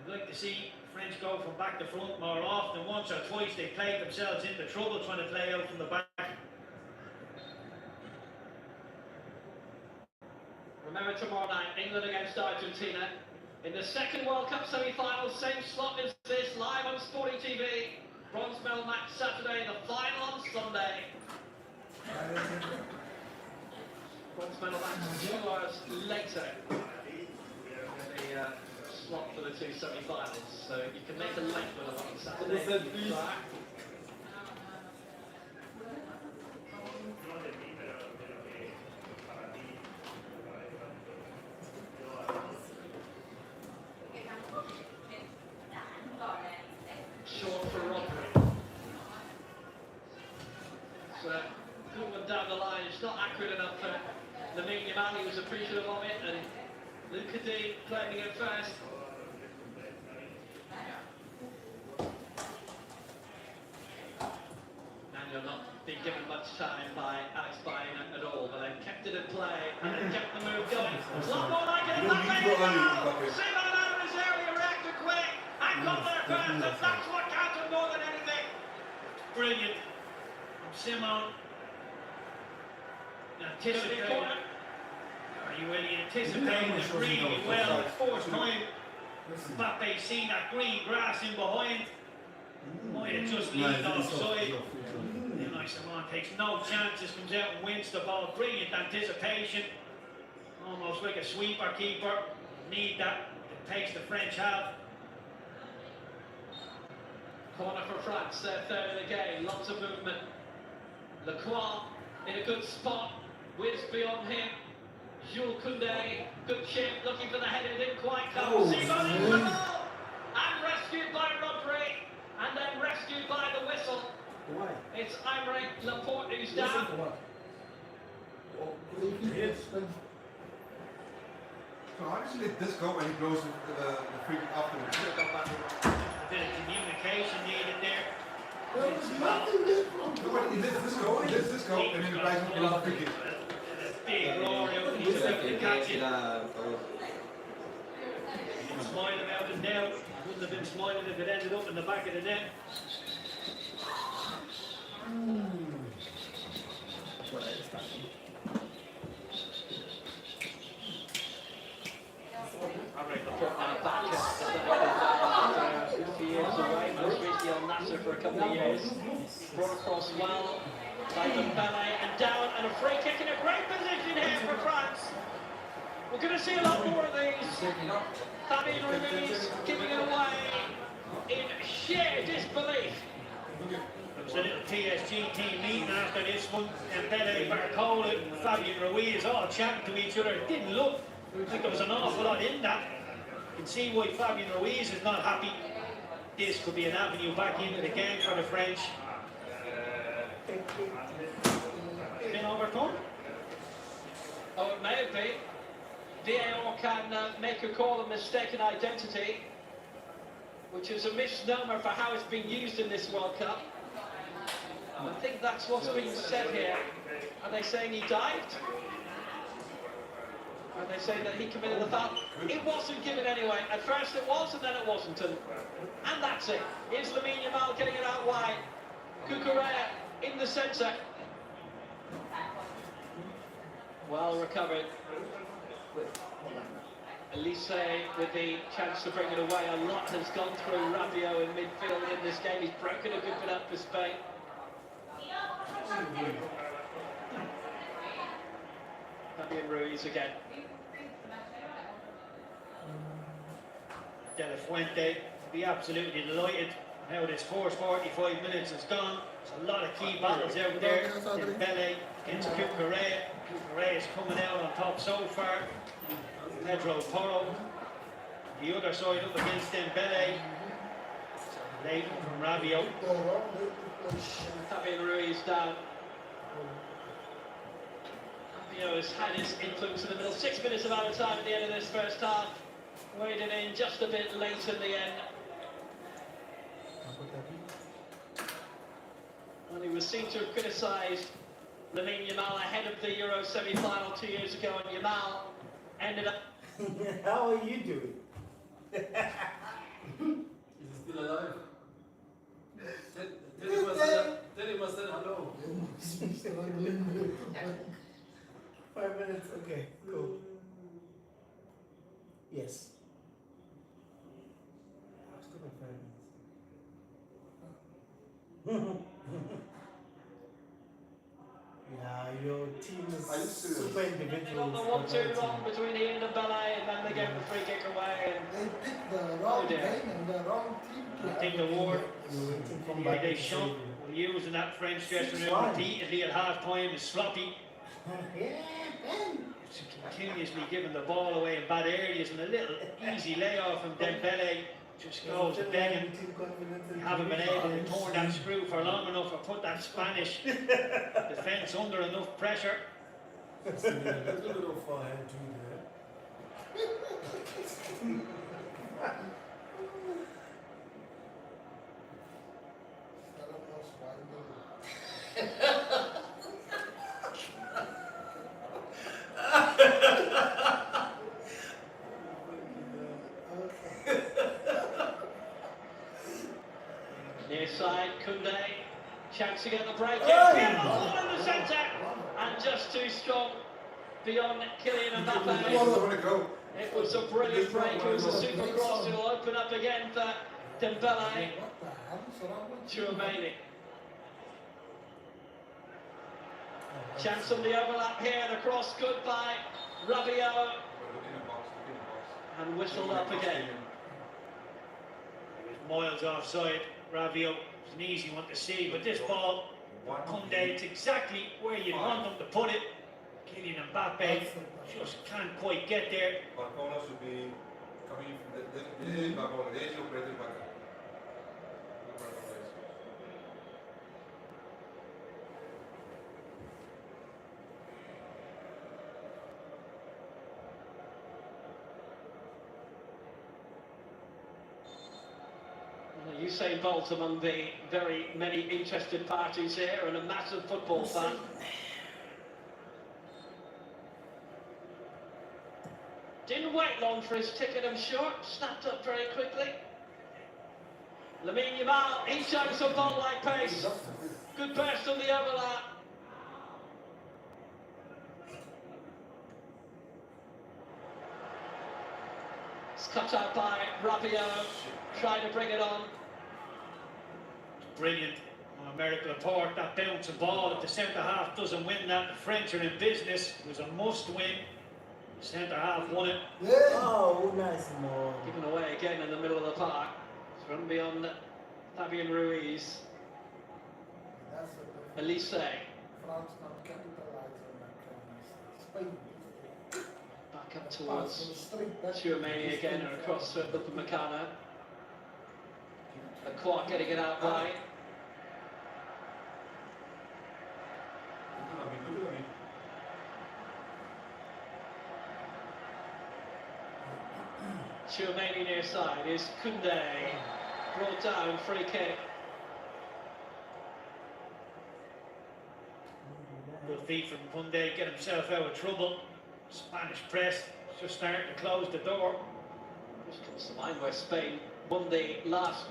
I'd like to see French go from back to front more often. Once or twice they played themselves into trouble trying to play out from the back. Remember tomorrow night, England against Argentina. In the second World Cup semi-final, same slot as this, live on SportyTV. Bronze medal match Saturday, the final on Sunday. Bronze medal match 2 hours later. The slot for the 2 semi-finals, so you can make a late one on Saturday. Short for Rodri. So, good one down the line. It's not accurate enough for Lamine Yamal. He was appreciative of it, and Lucadinho claiming it first. kind of not been given much time by Alex Biden at all, but they've kept it in play and they've kept the move going. A lot more like it. You don't need to go early, Mbappe. Simon out of his area, reacted quick and got there fast, and that's what counted more than anything. Brilliant. From Simon. Anticipating. Are you really anticipating it really well? Fourth time. Mbappe seen that green grass in behind. Might have just leaned offside. Simon takes no chances, comes out and wins the ball. Brilliant anticipation. Almost like a sweeper keeper. Need that. The pace the French have. Corner for France, their third of the game. Lots of movement. Lacroix in a good spot. Whiz beyond him. Jules Koundé, good chip, looking for the header, didn't quite come. Simon into the ball! And rescued by Rodri. And then rescued by the whistle. Why? It's Aymeric Laporte who's down. So how does he let this go when he blows the free kick afterwards? A bit of communication needed there. There was nothing different. Nobody, he lets this go, and then he drives up another free kick. Big roar out and he's able to catch it. Smile about it now. Wouldn't have been smiling if it ended up in the back of the net. Aymeric Laporte now back a few years away, most recently on Nasser for a couple of years. Brought across well by Dembele and down, and a free kick in a great position here for France. We're going to see a lot more of these. Fabien Ruiz giving it away in sheer disbelief. There was a little PSG team meeting after this one, and Dembele, Barcola and Fabien Ruiz all chatting to each other. It didn't look like there was an awful lot in that. You can see why Fabien Ruiz is not happy. This could be an avenue back into the game for the French. Been overcome? Oh, it may have been. VAR can make a call of mistaken identity, which is a misnomer for how it's been used in this World Cup. I think that's what's been said here. Are they saying he dived? Are they saying that he committed the foul? It wasn't given anyway. At first it was, and then it wasn't. And that's it. Here's Lamine Yamal getting it out wide. Cucurella in the centre. Well recovered. Elise with the chance to bring it away. A lot has gone through Rabiot in midfield in this game. He's broken a good bit up for Spain. Fabien Ruiz again. De La Fuente will be absolutely delighted how this first 45 minutes has gone. There's a lot of key battles out there. Dembele against Cucurella. Cucurella is coming out on top so far. Pedro Porro. The other side up against Dembele. Late from Rabiot. Fabien Ruiz down. Rabiot has had his influence in the middle. 6 minutes of out of time at the end of this first half. Wading in just a bit late in the end. And he was seen to have criticised Lamine Yamal ahead of the Euro semi-final 2 years ago, and Yamal ended up... How are you doing? Is he still alive? Tell him I said hello. 5 minutes, okay, cool. Yes. Still got 5 minutes. Yeah, your team is super individual. Got the 1-2 wrong between he and Dembele, and then they gave the free kick away. And They picked the wrong game and the wrong team. I think the war, they shot, using that French dressing room repeatedly at half time is sloppy. It's continuously giving the ball away in bad areas, and a little easy layoff from Dembele just goes begging. Haven't been able to turn that screw for long enough or put that Spanish defence under enough pressure. That's a little far ahead too there. Near side, Koundé. Chance to get the break in. Hey! Beautiful ball in the centre. And just too strong beyond Kylian Mbappe. Let it go. It was a brilliant break. It was a super cross. It'll open up again for Dembele. What the hell? So that was- Chouameni. Chance on the overlap here. The cross good by Rabiot. Look in the box, look in the box. And whistled up again. He was miles offside. Rabiot was an easy one to see, but this ball, Koundé, it's exactly where you want them to put it. Kylian Mbappe just can't quite get there. Barcola should be coming from this is Barcola, there is your present Barcola. Usain Bolt among the very many interested parties here, and a massive football fan. Didn't wait long for his ticket, I'm sure. Snapped up very quickly. Lamine Yamal, he shows some ball-like pace. Good burst on the overlap. It's cut out by Rabiot, trying to bring it on. Brilliant. Oh, American Laporte, that bouncing ball. If the centre half doesn't win that, the French are in business. It was a must win. The centre half won it. Yeah. Oh, nice more. Given away again in the middle of the park. It's run beyond Fabian Ruiz. That's what the Elise. France can't capitalize on that kind of Spain. Back up towards Chouameni again, and across to Upamecano. The quad getting it out wide. Chouameni near side is Koundé. Brought down, free kick. Good feet from Koundé, get himself out of trouble. Spanish press, just starting to close the door. Just comes to mind where Spain won the last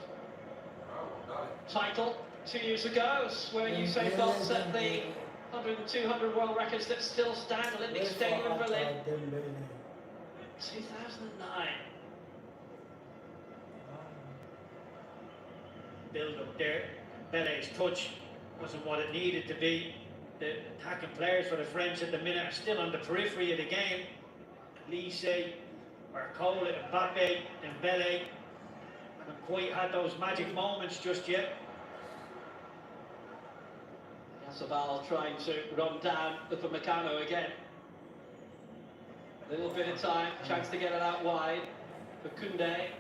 title 2 years ago, where Usain Bolt set the 100 and 200 world records that still stand. Olympic Stadium in Berlin, 2009. Build up there. Pele's touch wasn't what it needed to be. The attacking players for the French at the minute are still on the periphery of the game. Lise, Barcola, Mbappe, Dembele haven't quite had those magic moments just yet. Sabal trying to run down Upamecano again. A little bit of time, chance to get it out wide for Koundé.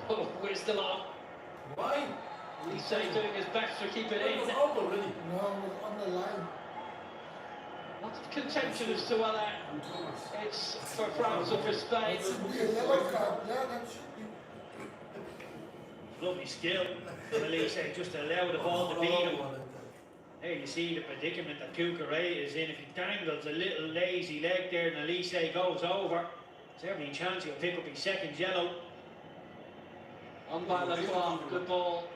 Oh, we're still on. Why? Lise doing his best to keep it in. No, it was on the line. Lots of contention as to whether it's for France or for Spain. It should be a yellow card. Yeah, that should be. Lovely skill. Elise just allow the ball to beat him. There you see the predicament that Cucurella is in. If he dangles a little lazy leg there and Elise goes over, there's every chance he'll pick up his second yellow. On by Lacroix, good ball.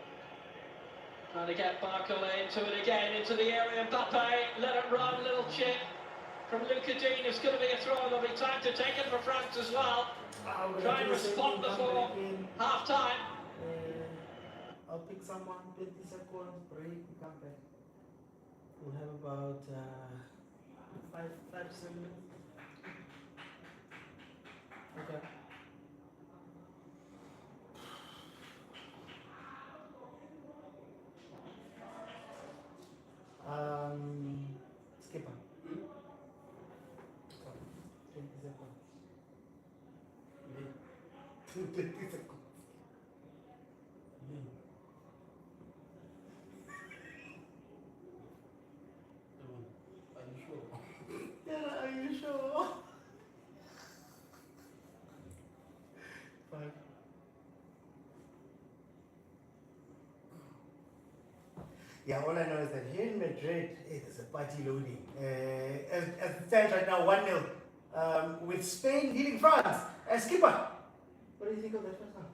Trying to get Barcola into it again, into the area. Mbappe, let it run, little chip from Luca Dean. It's going to be a throw. There'll be time to take it for France as well. Try and respond before half time. I'll pick someone, 20 seconds, break, we come back. We'll have about 5 to 7 minutes. Okay. Skipper. 20 seconds. 20 seconds. Yeah, are you sure? 5. Yeah, all I know is that here in Madrid, there's a party loading. As it stands right now, 1-0, with Spain leading France. Skipper, what do you think of that first half?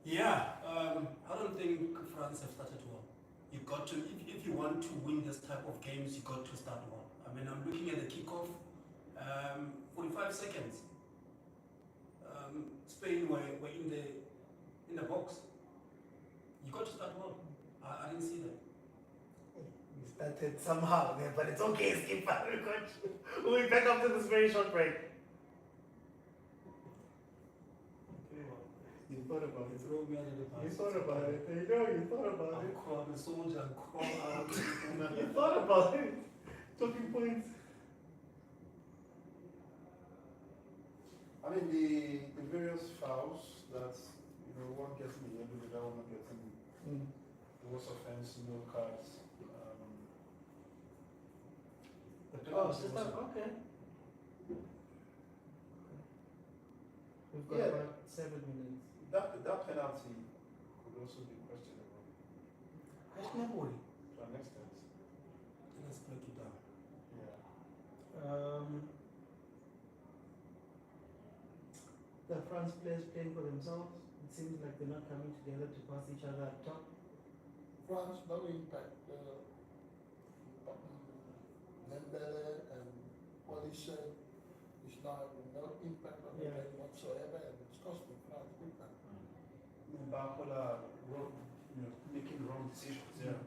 Yeah, I don't think France have started well. You got to, if you want to win this type of games, you got to start well. I mean, I'm looking at the kickoff, 45 seconds. Spain were in the box. You got to start well. I didn't see that. We started somehow there, but it's okay, skipper. We'll be back after this very short break. You thought about it. Throw me under the bus. You thought about it. You know, you thought about it. I'm a soldier. I'm out. You thought about it. Talking points. I mean, the various fouls that, one gets in the yellow, the other one gets in the worst offense, no cards. The Oh, penalty just was- that, okay. We've got Yeah. about 7 minutes. that penalty could also be questionable Questionable. to an extent. Let's break it down. Yeah. The France players playing for themselves. It seems like they're not coming together to pass each other up top. France, no impact. Dembele and Olise is now having no impact on the Yeah. game whatsoever, and it's costing France big time. Bakola making wrong decisions. Yeah.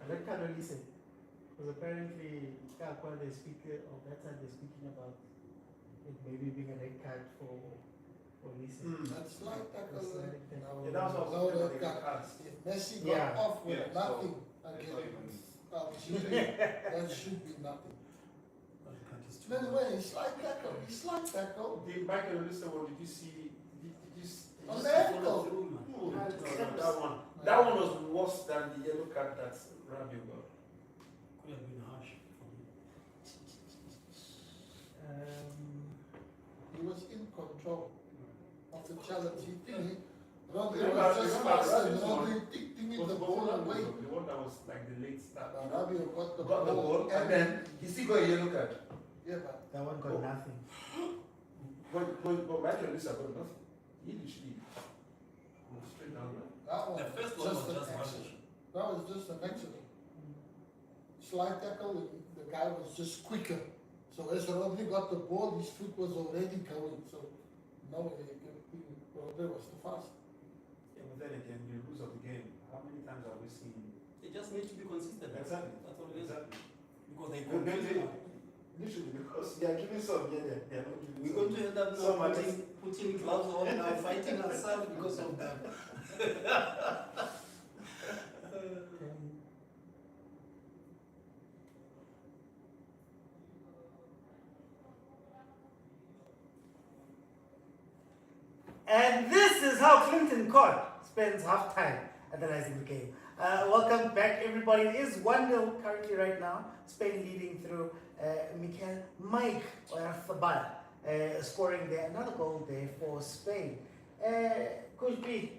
I like Olise, because apparently Kakwa they speak of that time they're speaking about it maybe being a red card for Olise. That's like tackle. That's like that. No, Yeah, that was also no the red card. cards. If Messi got Yeah. off with Yeah, so nothing it's not against even- Algeria, that should be nothing. By the way, it's like tackle. It's like tackle. The Michael Olise one, did you see? Did you see On the the follow ankle. through, man? Ooh, No, that's- that one was worse than the yellow card that Rabiot got. Could have been harsh for me. He was in control of the challenge. He didn't. Rodri Remember- was just remember fast and Rabiot's one Rodri dicting Was the the ball away. The one that was like the late start. Rabiot got the Got the ball and then he still got a yellow card. yeah, but That one got Oh. nothing. But Michael Olise got nothing. He literally went straight down there. that one The first was one just was an just accident. rubbish. That was just an accident. Slide tackle, and the guy was just quicker. So as Rodri got the ball, his foot was already going. So no, Rodri was too fast. Yeah, but then again, you lose of the game. How many times have we seen? They just need to be consistent. Exactly. That's all it is. Exactly. Because they They- they- compete. Literally, because they are giving some, yeah, they are not giving We're some. going to end up now So much. putting gloves on now, fighting ourselves because of them. And this is how Clinton Court spends half time analyzing the game. Welcome back, everybody. It is 1-0 currently right now. Spain leading through Mike Oyarzabal scoring there. Another goal there for Spain. Coach B,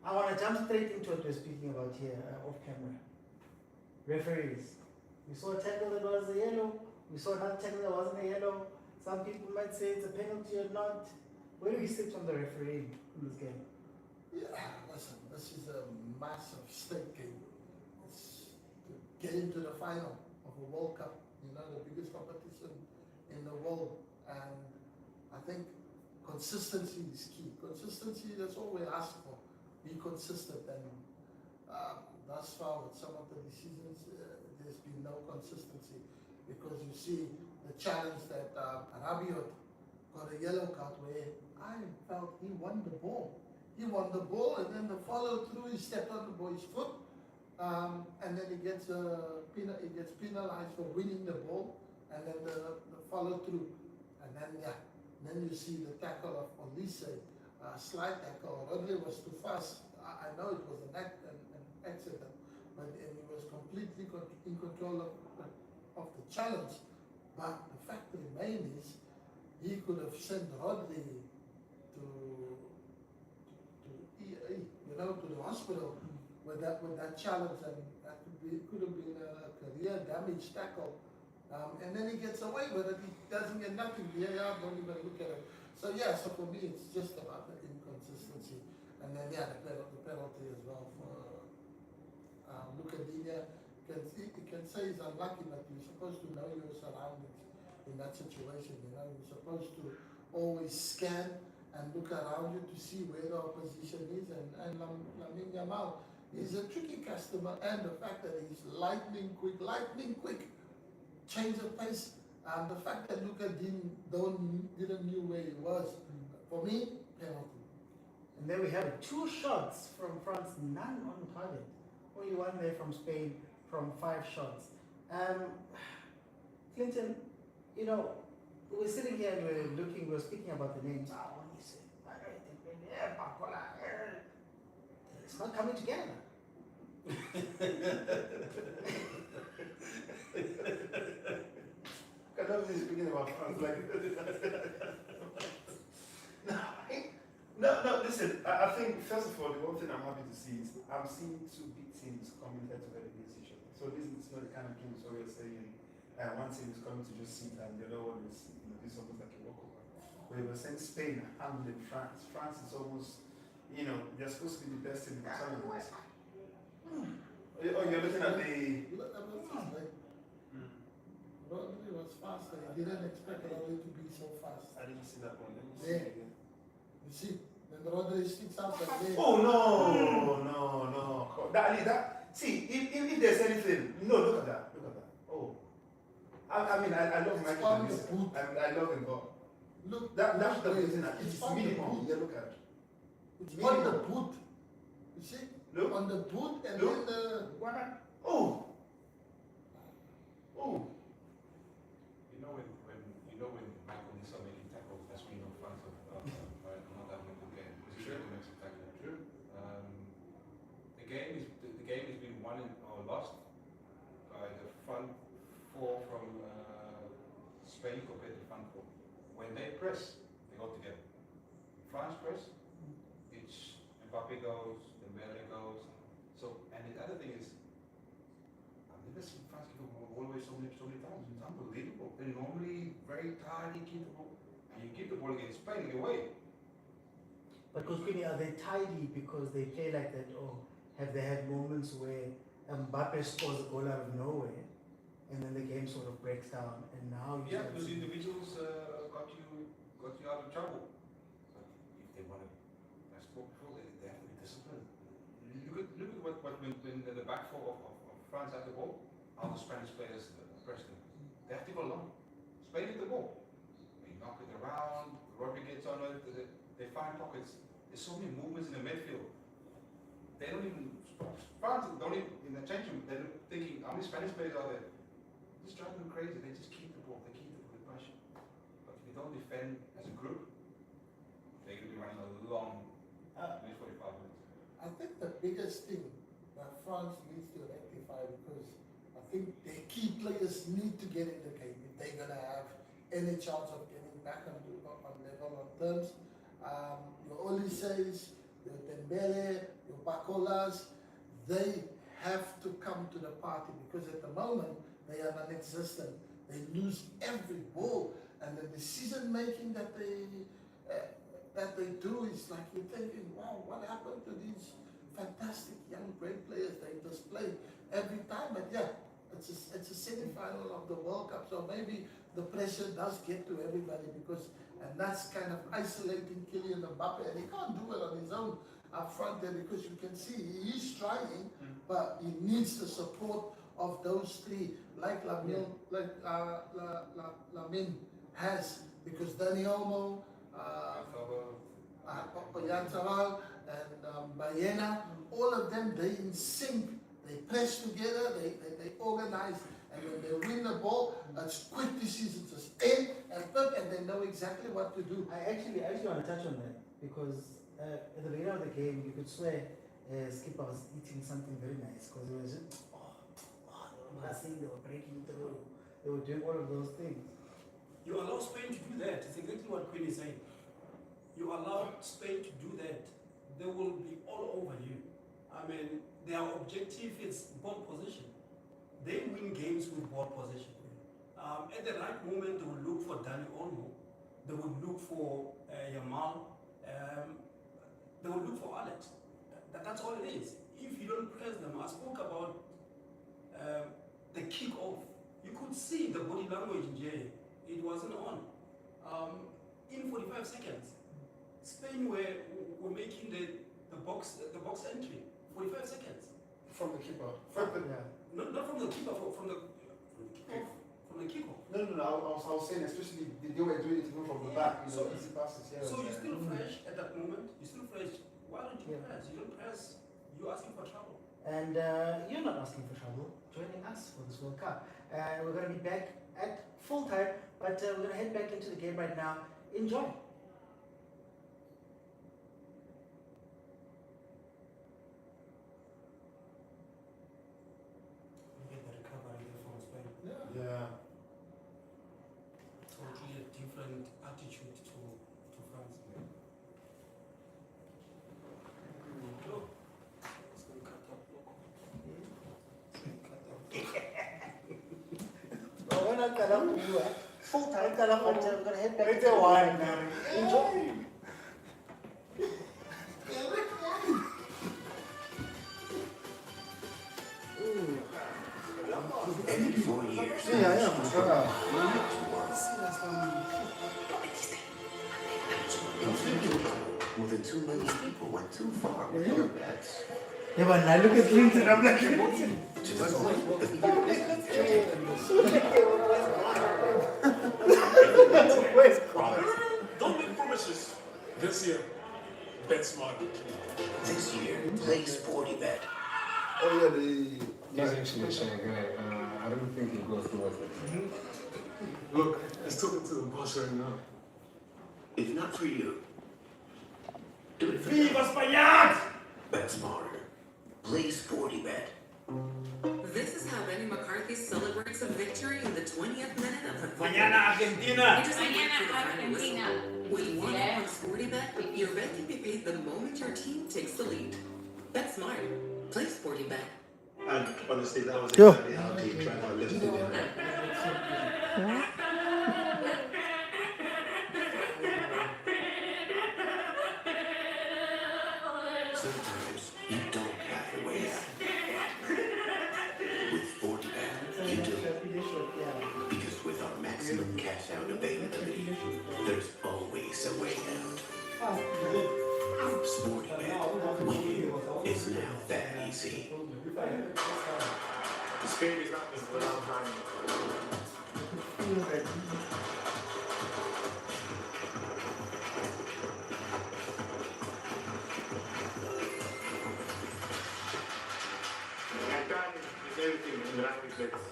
I want to jump straight into what we're speaking about here off camera. Referees. We saw a tackle that was a yellow. We saw another tackle that wasn't a yellow. Some people might say it's a penalty or not. Where do we sit on the referee in this game? Yeah, listen, this is a massive stake game. It's to get into the final of a World Cup, the biggest competition in the world. And I think consistency is key. Consistency, that's all we ask for. Be consistent. And thus far with some of the decisions, there's been no consistency. Because you see the challenge that Rabiot got a yellow card where I felt he won the ball. He won the ball, and then the follow through, he stepped on the boy's foot, and then he gets penalized for winning the ball, and then the follow through, and then you see the tackle of Olise, slide tackle. Rodri was too fast. I know it was an accident, but he was completely in control of the challenge. But the fact remains, he could have sent Rodri to EA, to the hospital with that challenge, and that could have been a career damage tackle. And then he gets away with it. He doesn't get nothing. Yeah, don't even look at it. So for me, it's just about the inconsistency. And then yeah, the penalty as well for Luca Digne. You can say he's unlucky, but you're supposed to know your surroundings in that situation. You know, you're supposed to always scan and look around you to see where the opposition is. And Lamine Yamal is a tricky customer, and the fact that he's lightning quick, change of pace. The fact that Luca didn't knew where he was, for me, penalty. And there we have it. 2 shots from France, none on target. Only one there from Spain from 5 shots. Clinton, you know, we're sitting here and we're speaking about the names. When you say, it's not coming together. I don't think speaking about France like no, listen, I think first of all, the one thing I'm happy to see is I'm seeing 2 big teams coming head to head against each other. So this is not the kind of games where we're saying one team is coming to just sit and the other one is do something like a walkover. We were saying Spain handling France. France is almost, they're supposed to be the best in the tournament. Oh, you're looking at the... Rodri was fast. I didn't expect Rodri to be so fast. I didn't see that one. Let me see Yeah. it again. You see, then Rodri sticks out like this. Oh, no. See, if there's anything, look at that. Oh. I mean, I love It's Michael. on the boot. I love him, but Look, that should have been at it's least on the minimum boot. yellow card. It's Minimum. on the boot. You see? Look. On the boot and Look. then the... Oh. You know when Michael needs to make tackles, that's when you know France are not having a good game. Because he should make some tackles. True. The game has been won or lost by the front 4 from Spain compared to the front 4. When they press, they go together. France press, it's Mbappe goes, Dembele goes. So, and the other thing is, I've never seen France give the ball away so many times. It's unbelievable. They're normally very tidy, keep the ball, and you keep the ball against Spain, get away. But Koskini, are they tidy because they play like that, or have they had moments where Mbappe scores a goal out of nowhere and then the game sort of breaks down and now you Yeah, because individuals got you out of trouble. But if they want to, I spoke before, they have to be disciplined. Look at when the back 4 of France had the ball, how the Spanish players pressed them. They have to go long. Spain hit the ball. They knock it around, Rodri gets on it, they find pockets. There's so many movements in the midfield. They don't even, France don't even, in the change room, they're thinking, how many Spanish players are there? It's driving them crazy. They just keep the ball, they keep the pressure. But if you don't defend as a group, they're going to be running a long, next 45 minutes. I think the biggest thing that France needs to rectify, because I think their key players need to get in the game if they're going to have any chance of getting back on level on terms. Your Olise's, your Dembele, your Bacolas, they have to come to the party, because at the moment they are non-existent. They lose every ball, and the decision making that they do is like you're thinking, wow, what happened to these fantastic young great players they display every time? But yeah, it's a semi-final of the World Cup, so maybe the pressure does get to everybody, and that's kind of isolating Kylian Mbappe, and he can't do it on his own up front there, because you can see he's trying, but he needs the support of those 3, like Lamine has, because Dani Olmo, Oyarzabal, and Baena, all of them, they in sync, they press together, they organize, and when they win the ball, it's quick decisions, just in and up, and they know exactly what to do. I actually want to touch on that, because at the beginning of the game, you could swear Skipper was eating something very nice, because it was just, they were breaking through, they were doing all of those things. You allow Spain to do that. It's exactly what Queen is saying. You allow Spain to do that, they will be all over you. I mean, their objective is ball position. They win games with ball position. At the right moment, they will look for Dani Olmo. They will look for Yamal. they will look for outlets. That's all it is. If you don't press them, I spoke about the kick-off. You could see the body language in Jay. It wasn't on. In 45 seconds, Spain were making the box entry. 45 seconds. From the keeper. Not from the keeper, from the kickoff. From the kickoff. No, I was saying, especially they were doing it even from the back, you know, easy passes. Yeah, So you're still fresh at that moment. You're still fresh. Why don't you press? You don't press. You're asking for trouble. And you're not asking for trouble. Joining us for this World Cup. We're going to be back at full time, but we're going to head back into the game right now. Enjoy. Get the recovery there from Spain. Yeah. Totally a different attitude to France. Look. It's going to cut up. Look. We're not going to full time, but we're going to head back It's into a the wine game. now. Enjoy. Every 4 years. More than 2 million people went too far with their bets. Yeah, but now look at Clinton. I'm like, To the point that Don't make promises. This year, bet smart. this year, play Sporty Bet. Oh yeah, he's actually a shy guy. I don't think he'll go through with it. Look, he's talking to the boss right now. If not for you, do it for Viva them. España! Bet smarter. Play Sporty Bet. This is how Benny McCarthy celebrates a victory in the 20th minute of the Mañana Argentina. He doesn't wait for the final whistle. With one on Sporty Bet, your bet can be paid the moment your team takes the lead. Bet smart. Play Sporty Bet. And honestly, that was Yo. exactly how the trainer listed it. Sometimes you don't have to wait. With Sporty Bet, you do. Because with our maximum cash out availability, there's always a way out. Sporty Bet, winning is now that easy. Spain is not this without time. And time is everything in the right place.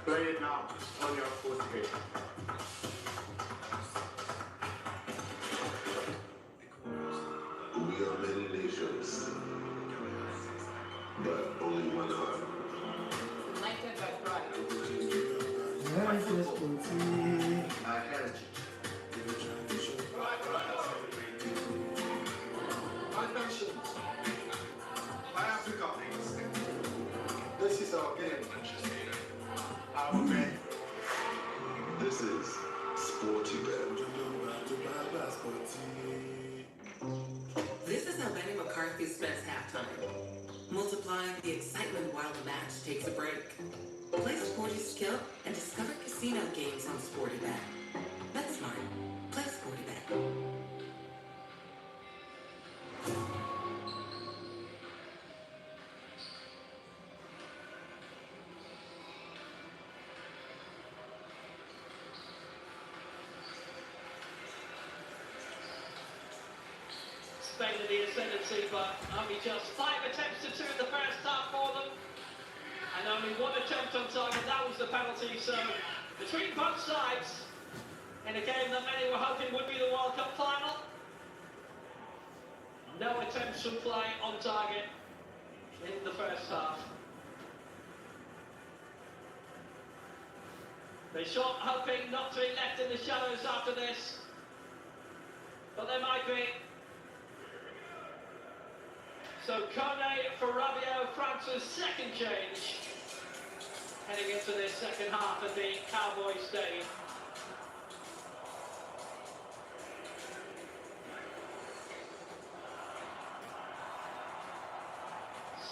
Play it now on your postgame. We are many nations, but only one heart. My heritage. My passions. My Africa. This is our game. Our game. This is Sporty Bet. This is how Benny McCarthy spends halftime. Multiplying the excitement while the match takes a break. Play Sporty Skill and discover casino games on Sporty Bet. Bet smart. Play Sporty Bet. Spain in the ascendancy, but only just 5 attempts to 2 in the first half for them. And only 1 attempt on target, that was the penalty. So, between both sides, in a game that many were hoping would be the World Cup final, no attempts from play on target in the first half. They shot, hoping not to be left in the shadows after this, but there might be. So Kone for Rabiot, France's second change, heading into this second half of the Cowboy stage.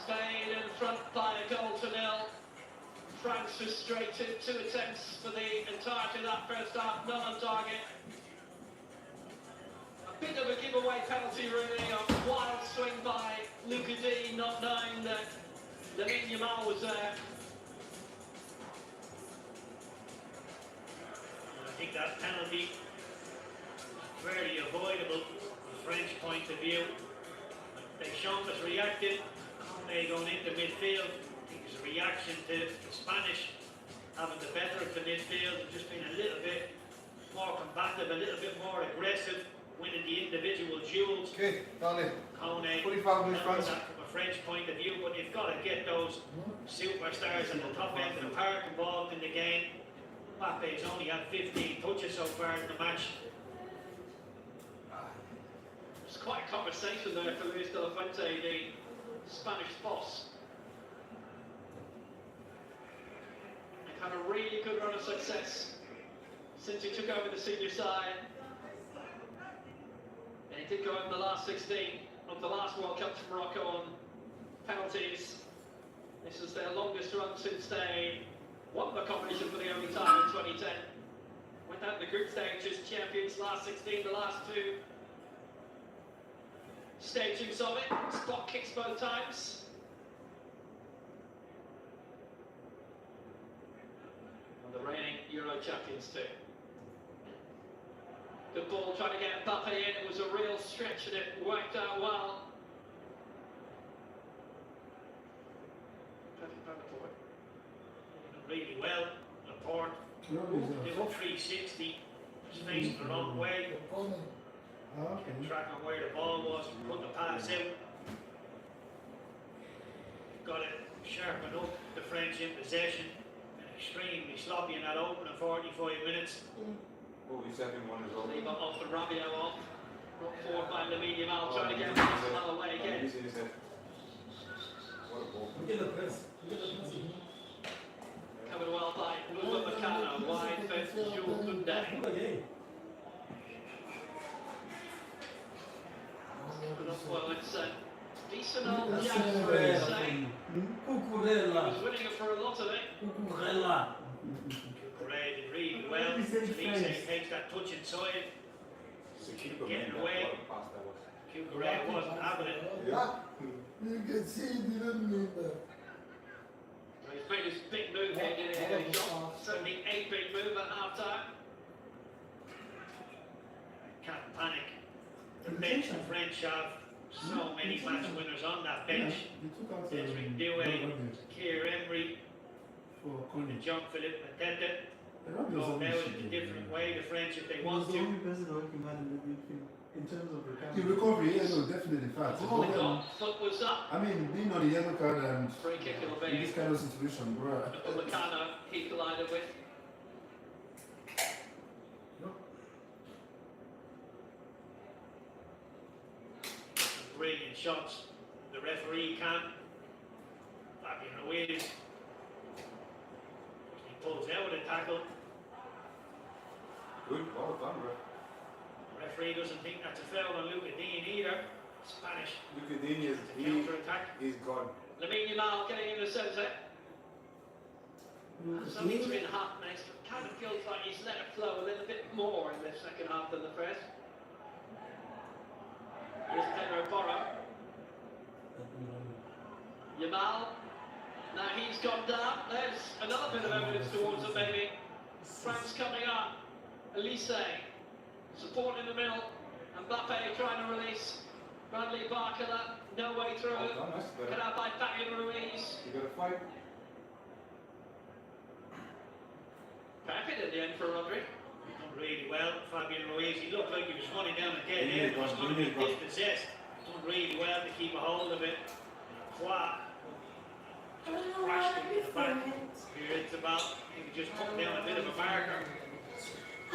Spain in front by a goal to nil. France frustrated, 2 attempts for the entirety of that first half, none on target. A bit of a giveaway penalty really, a wild swing by Luca D, not knowing that Lamine Yamal was there. I think that penalty very avoidable from a French point of view. Deschamps has reacted. Kone going into midfield. I think it's a reaction to the Spanish having the better of the midfield and just being a little bit more combative, a little bit more aggressive, winning the individual duels. Okay, Dale. Kone 45 minutes, handles France. that from a French point of view, but you've got to get those superstars at the top end of the park involved in the game. Mbappe's only had 15 touches so far in the match. It's quite a conversation there for Luis de la Fuente, the Spanish boss. They've had a really good run of success since he took over the senior side. And he did go in the last 16 of the last World Cup to Morocco on penalties. This is their longest run since they won the competition for the only time in 2010. Went out in the group stage as champions, last 16, the last 2 stagings of it. Spot kicks both times. And the reigning Euro champions too. Good ball trying to get Mbappe in. It was a real stretch and it worked out well. Really well. Laporte did a 360. Was facing the wrong way. Kept track on where the ball was, put the pass out. Got it sharpen up the French in possession. And extremely sloppy in that opening 45 minutes. Oh, he's having one as well. Leave off the Rabiot off. Brought forward by Lamine Yamal, trying to get Yamal away again. What a ball. Look at the press. Look at the press. Covered well by Upamecano, wide for Jules Koundé. Look again. Well, it's a decent old Jack, for his sake. He was winning it for a lot of it. Cucurella. Cucurella did really well. Elise takes that touch inside. Getting away. Cucurella wasn't having it. You can see he didn't mean that. He's made his big move here, didn't he? He shot certainly a big move at half time. Can't panic. The bench, the French have so many match winners on that bench. Desmond Doué, Kier Emery, Jean-Philippe Matete. Go now in a different way, the French, if they want to. In terms of recovery. The recovery, yeah, no, definitely fast. Foot was up. I mean, being on the yellow card and Free kick it'll be. in this kind of situation, bro. Upamecano, he collided with. Brilliant shots. The referee can't. Fabien Ruiz. He pulls out with a tackle. Good, well done, bro. Referee doesn't think that's a foul on Luca Dean either. Spanish Luca Dean is counter-attack. he's gone. Lamine Yamal getting in the centre. Something's been happening. It kind of feels like he's let it flow a little bit more in the second half than the first. Here's Pedro Porro. Yamal. Now he's gone down. There's another bit of evidence towards it maybe. France coming up. Elise. Support in the middle. Mbappe trying to release. Bradley Barker, no way through. Cut out by Fabien Ruiz. You got to fight. Perfect in the end for Rodri. Done really well. Fabien Ruiz, he looked like he was running down a dead end. He was going to be dispossessed. Done really well to keep a hold of it. Croix just crashed into the back. Here it's about, he could just put down a bit of a marker.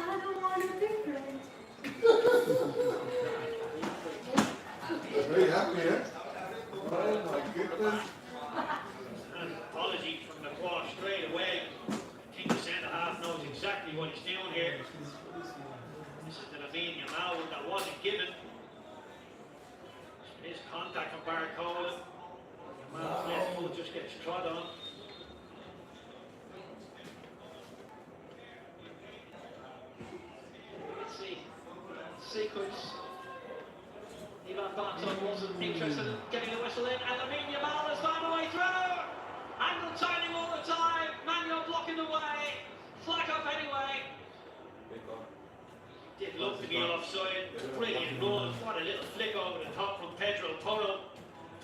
I don't want to be friends. Very happy, eh? Oh my goodness. An apology from the Croix straight away. I think the centre half knows exactly what he's doing here. This is the Lamine Yamal one that wasn't given. His contact from Barcola. Yamal touch gets trod on. See, sequence. Ivan Bartok wasn't interested in getting the whistle in, and Lamine Yamal has found a way through. Angle timing all the time. Manuel blocking the way. Flag up anyway. Did look to be offside. Brilliant run. What a little flick over the top from Pedro Porro.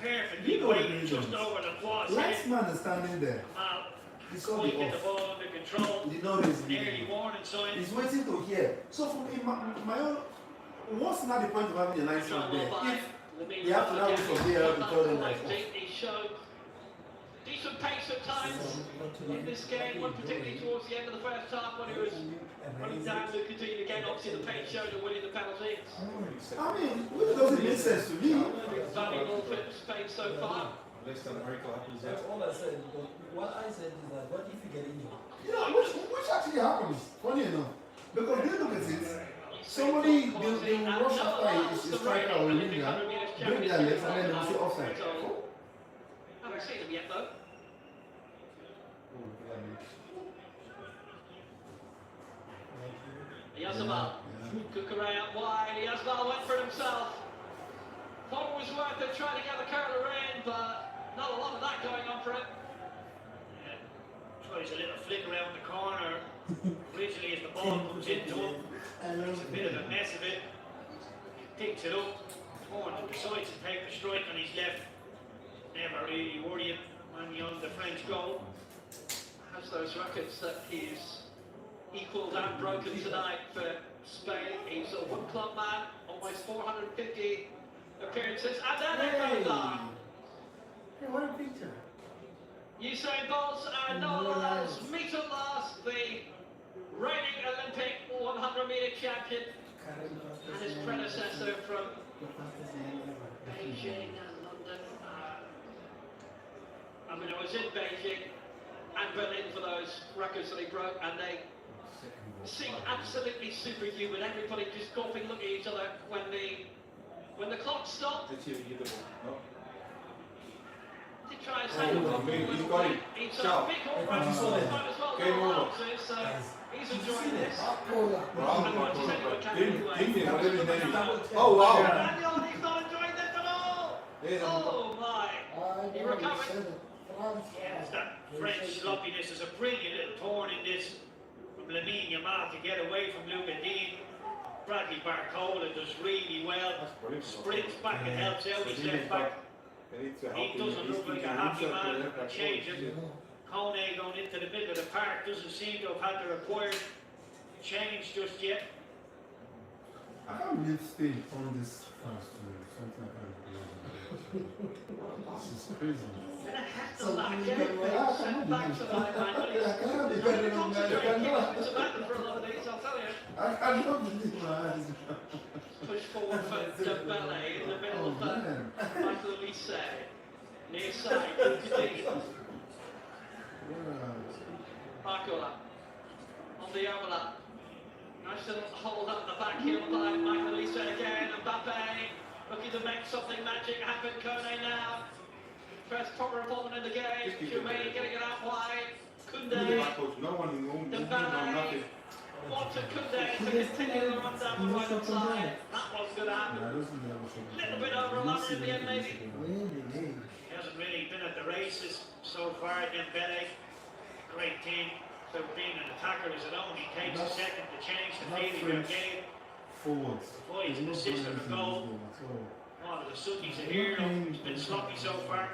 Perfectly weighted just over the quad. Last man is standing there. He's got Quite it get the off. ball under control. You know this. Early warning sign. He's waiting to hear. So for me, my own, what's not the point of having a nice man there? If you have to now wait for VAR to tell them that. He showed decent pace at times in this game, one particularly towards the end of the first half when he was running down to continue the game. Obviously the pace showed him winning the penalty. I mean, it doesn't make sense to me. Valuable for Spain so far. Unless the miracle happens. That's all I said. But what I said is that what if you get injured? Yeah, which actually happens, funny enough. Because they look at it, somebody, they will rush after a striker or a winger, break their legs, and then they will say offside. Haven't seen him yet though. Yazabal. Kukurea out wide. Yazabal went for it himself. Thought it was worth it trying to get the curler in, but not a lot of that going on for him. Yeah. Tries a little flick around the corner. Originally as the ball comes into him. Makes a bit of a mess of it. Picks it up. Horn decides to take the strike on his left. Never really worrying when you're on the French goal. Has those records that he's equalled and broken tonight for Spain. He's a one club man, almost 450 appearances, and then it goes on. Hey, what a picture. Usain Bolt and Noah Lyles meet at last, the reigning Olympic 100-meter champion and his predecessor from Beijing and London. I mean, I was in Beijing and Berlin for those records that he broke, and they seemed absolutely superhuman. Everybody just gawping, looking at each other when the clock stopped. Did you get the ball? No? Did try and say He's got it. It's Ciao. a big home run as well. Game over. So he's enjoying this. Oh wow! Daniel, he's not enjoying this at all. Oh my! He recovered. Yes, that French sloppiness is a brilliant little turn in this from Lamine Yamal to get away from Luca Dean. Bradley Barcola does really well. Sprints back and helps out his left back. He doesn't look like a happy man. A change him. Kone going into the middle of the park doesn't seem to have had the required change just yet. I can't believe Spain found this fast to something like that. This is crazy. And a hat to that game. Sent back to my man. It's about for a lot of these, I'll tell you. I can't believe my eyes. Push forward for Dembele in the middle of that. Michael Elise, near side, Barcola on the overlap. Nice little hold up the back heel by Michael Elise again. Mbappe looking to make something magic happen. Kone now. First proper involvement in the game. Jermaine getting it out wide. Koundé. No one, Dembele. Wanted Koundé to continue the run down the right hand side. That wasn't going to happen. A little bit overlapping in the end, maybe. He hasn't really been at the races so far against Dembele. Great team. So being an attacker is alone, he takes a second to change the feeling of the game. Forwards. Boys, an assist of a goal. Oh, the Sooties are here. He's been sloppy so far.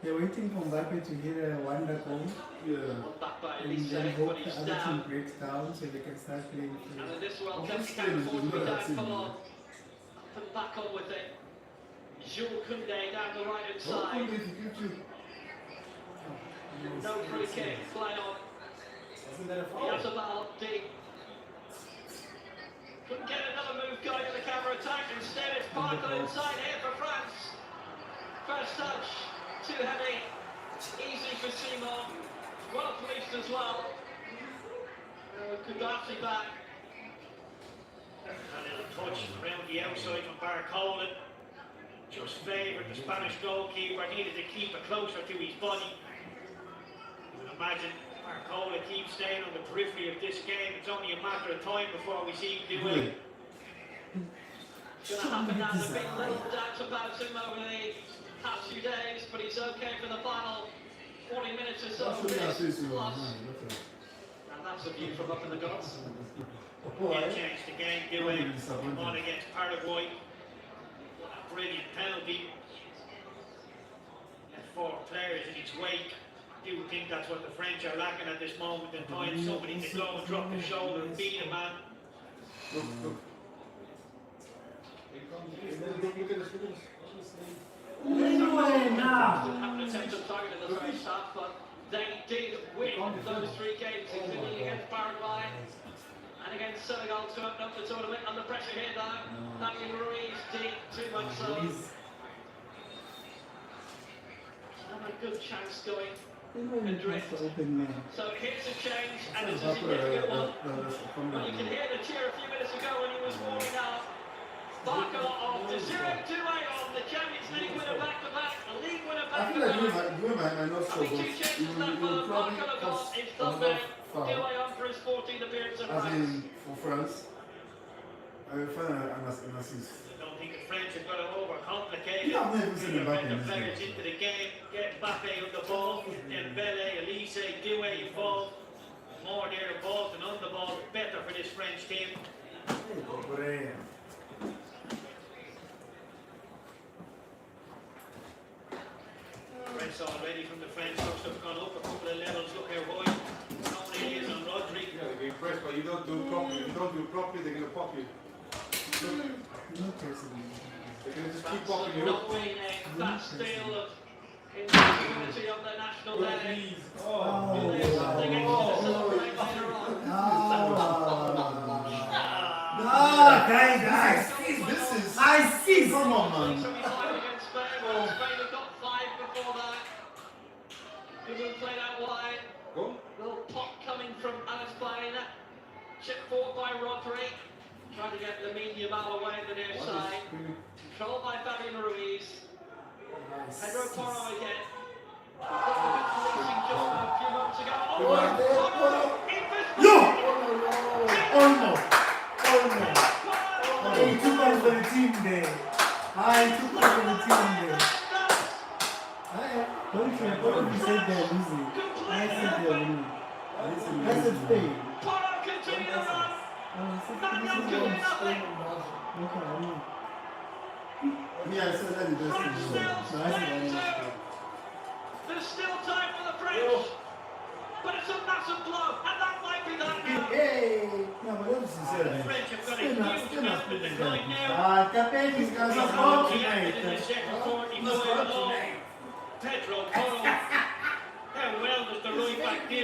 They're waiting for Mbappe to hit a wonder goal. Yeah. Back by And Elise then hope when the he's other team down. breaks down so they can start playing free. And in this World Cup, he can't afford to be down full on. Up and back on with it. Jules Koundé down the right hand side. No free kick. Play on. Yazabal deep. Couldn't get another move going in the counter attack. Instead, it's Barcola inside here for France. First touch, too heavy. Easy for Simon. Well policed as well. Koudafi back. A little touch around the outside from Barcola. just favoured the Spanish goalkeeper, needed to keep it closer to his body. You can imagine Barcola keeps staying on the periphery of this game. It's only a matter of time before we see him do it. It's going to happen now. There's been little doubts about him over the past few days, but he's okay for the final 40 minutes or so. Plus. And that's a view from up in the gods. He'll change the game, doing on against Paraguay. What a brilliant penalty. And 4 players in his wake. I do think that's what the French are lacking at this moment in time. Somebody to go and drop the shoulder and beat a man. Haven't attempted to target in the first half, but they did win those 3 games, including against Paraguay and against Senegal to open up the tournament. Under pressure here now. Fabian Ruiz did too much so. Have a good chance going. So here's a change, and it's a significant one. Well, you can hear the cheer a few minutes ago when he was warming up. Barca off to 0-2 on the Champions League winner back-to-back, the league winner back-to-back. Having 2 changes that for Barca Lagosse, it's Thunder, Dewey on for his 14th appearance at France. For France, I find an assist. I don't think the French are going to overcomplicate it. Yeah, I'm never seen it back in the players into the game, get Mbappe on the ball, Dembele, Elise, Dewey involved. More there involved than on the ball, better for this French team. Press already from the French, must have gone up a couple of levels. Look how high Tony is on Rodri. Yeah, they get pressed, but you don't do it properly. If you don't do it properly, they're going to pop you. They're going to just keep popping you. Not being a fast steal of insecurity of the national day. There's something extra to celebrate later on. Guys, this is. I see. Come on, man. Semi-final against Spain. Well, Spain have got 5 before that. Who will play that wide? Little pop coming from Alex Baena. Chip forward by Rodri. Trying to get Lamine Yamal away to the near side. Controlled by Fabian Ruiz. Pedro Porro again. Got a good racing job a few months ago. He took one for the team there. He took one for the team there. What if you said they're losing? I said they're winning. That's a thing. Porro continue to run. Manuel doing nothing. Yeah, I said that in There's still time for the French. But it's a massive blow, and that might be that now. Hey! No, but that was The sincere. French have got a huge amount of decline now. Capelli's got some Pedro hope Porro tonight. in the second quarter, he put it along. Pedro Porro. How well does the right back do?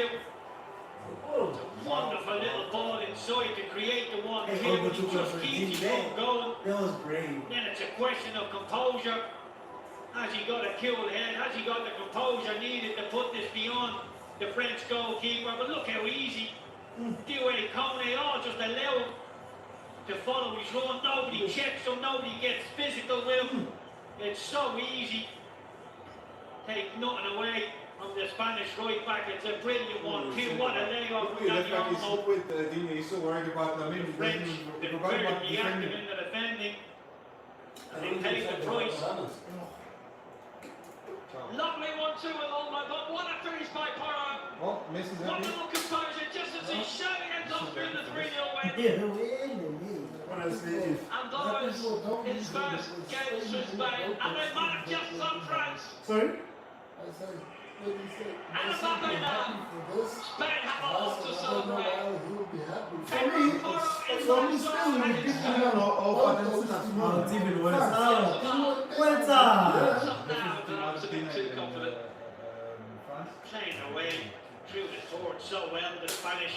It's a wonderful little ball inside to create the 1-2, which just keeps him going. That was great. Then it's a question of composure. Has he got a cool head? Has he got the composure needed to put this beyond the French goalkeeper? But look how easy. Dewey, Kone, all just allow him to follow his run. Nobody checks him, nobody gets physical with him. It's so easy. Take nothing away from the Spanish right back. It's a brilliant 1-2. What a layoff from Dani Olmo. With Dini, he's so worried about the The French, they're very reactive in the defending. And they paid the price. Lovely 1-2 with Olmo, but what a finish by Porro. Oh, Messi's One happy. little composure just as he's showing it off through the 3-0 win. Honestly, And those his first games for Spain, and they might have just on France. sorry? And Mbappe now. Spain have a lot to celebrate. For me, still with this million or It's even worse. What's Thumbs up? up now, but I was a bit too confident. Playing away through the forward so well, the Spanish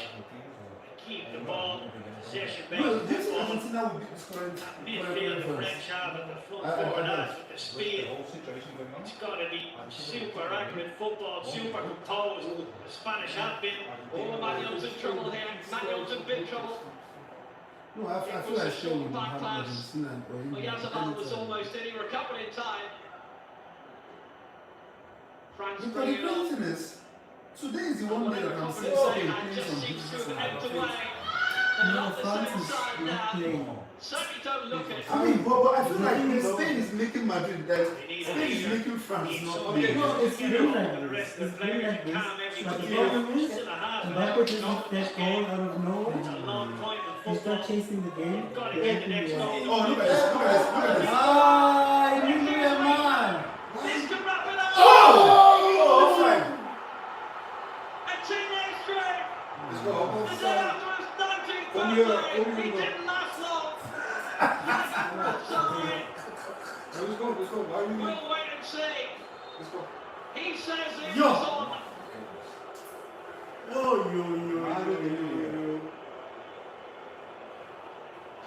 keep the ball, possession-based this football. Argentina will be scoring. Midfield, the French have at the front forward has with the speed. It's got to be super accurate football, super composed. The Spanish have been. Oh, Manuel's in trouble here. Manuel's in big trouble. No, I feel like Shane would have Argentina or Well, England. Yazabal was almost in. He recovered in time. France Because the bringing it on. crazy thing is, today is the one day that I'm seeing Confidence Spain they had playing just some seems to beautiful have ebbed football. away. They're No, not the France same is side not now. playing. Certainly don't look at it. I mean, but I feel like Spain is making Madrid, like, Spain is making France not play. No, it's been like this. It's been like this. But the problem is, Mbappe doesn't get goal out of nowhere. You start chasing the game. They open the wall. Oh, look at this, look at this, look at this. Ah, you man. This could wrap it up. Oh, offside. A teenage dream. Let's go. The day after his 19th Come here, birthday. come He here. didn't last long. Sorry. Let's go. Let's go. Why are we We'll wait and see. Let's go. He says it Yo. was on. Oh.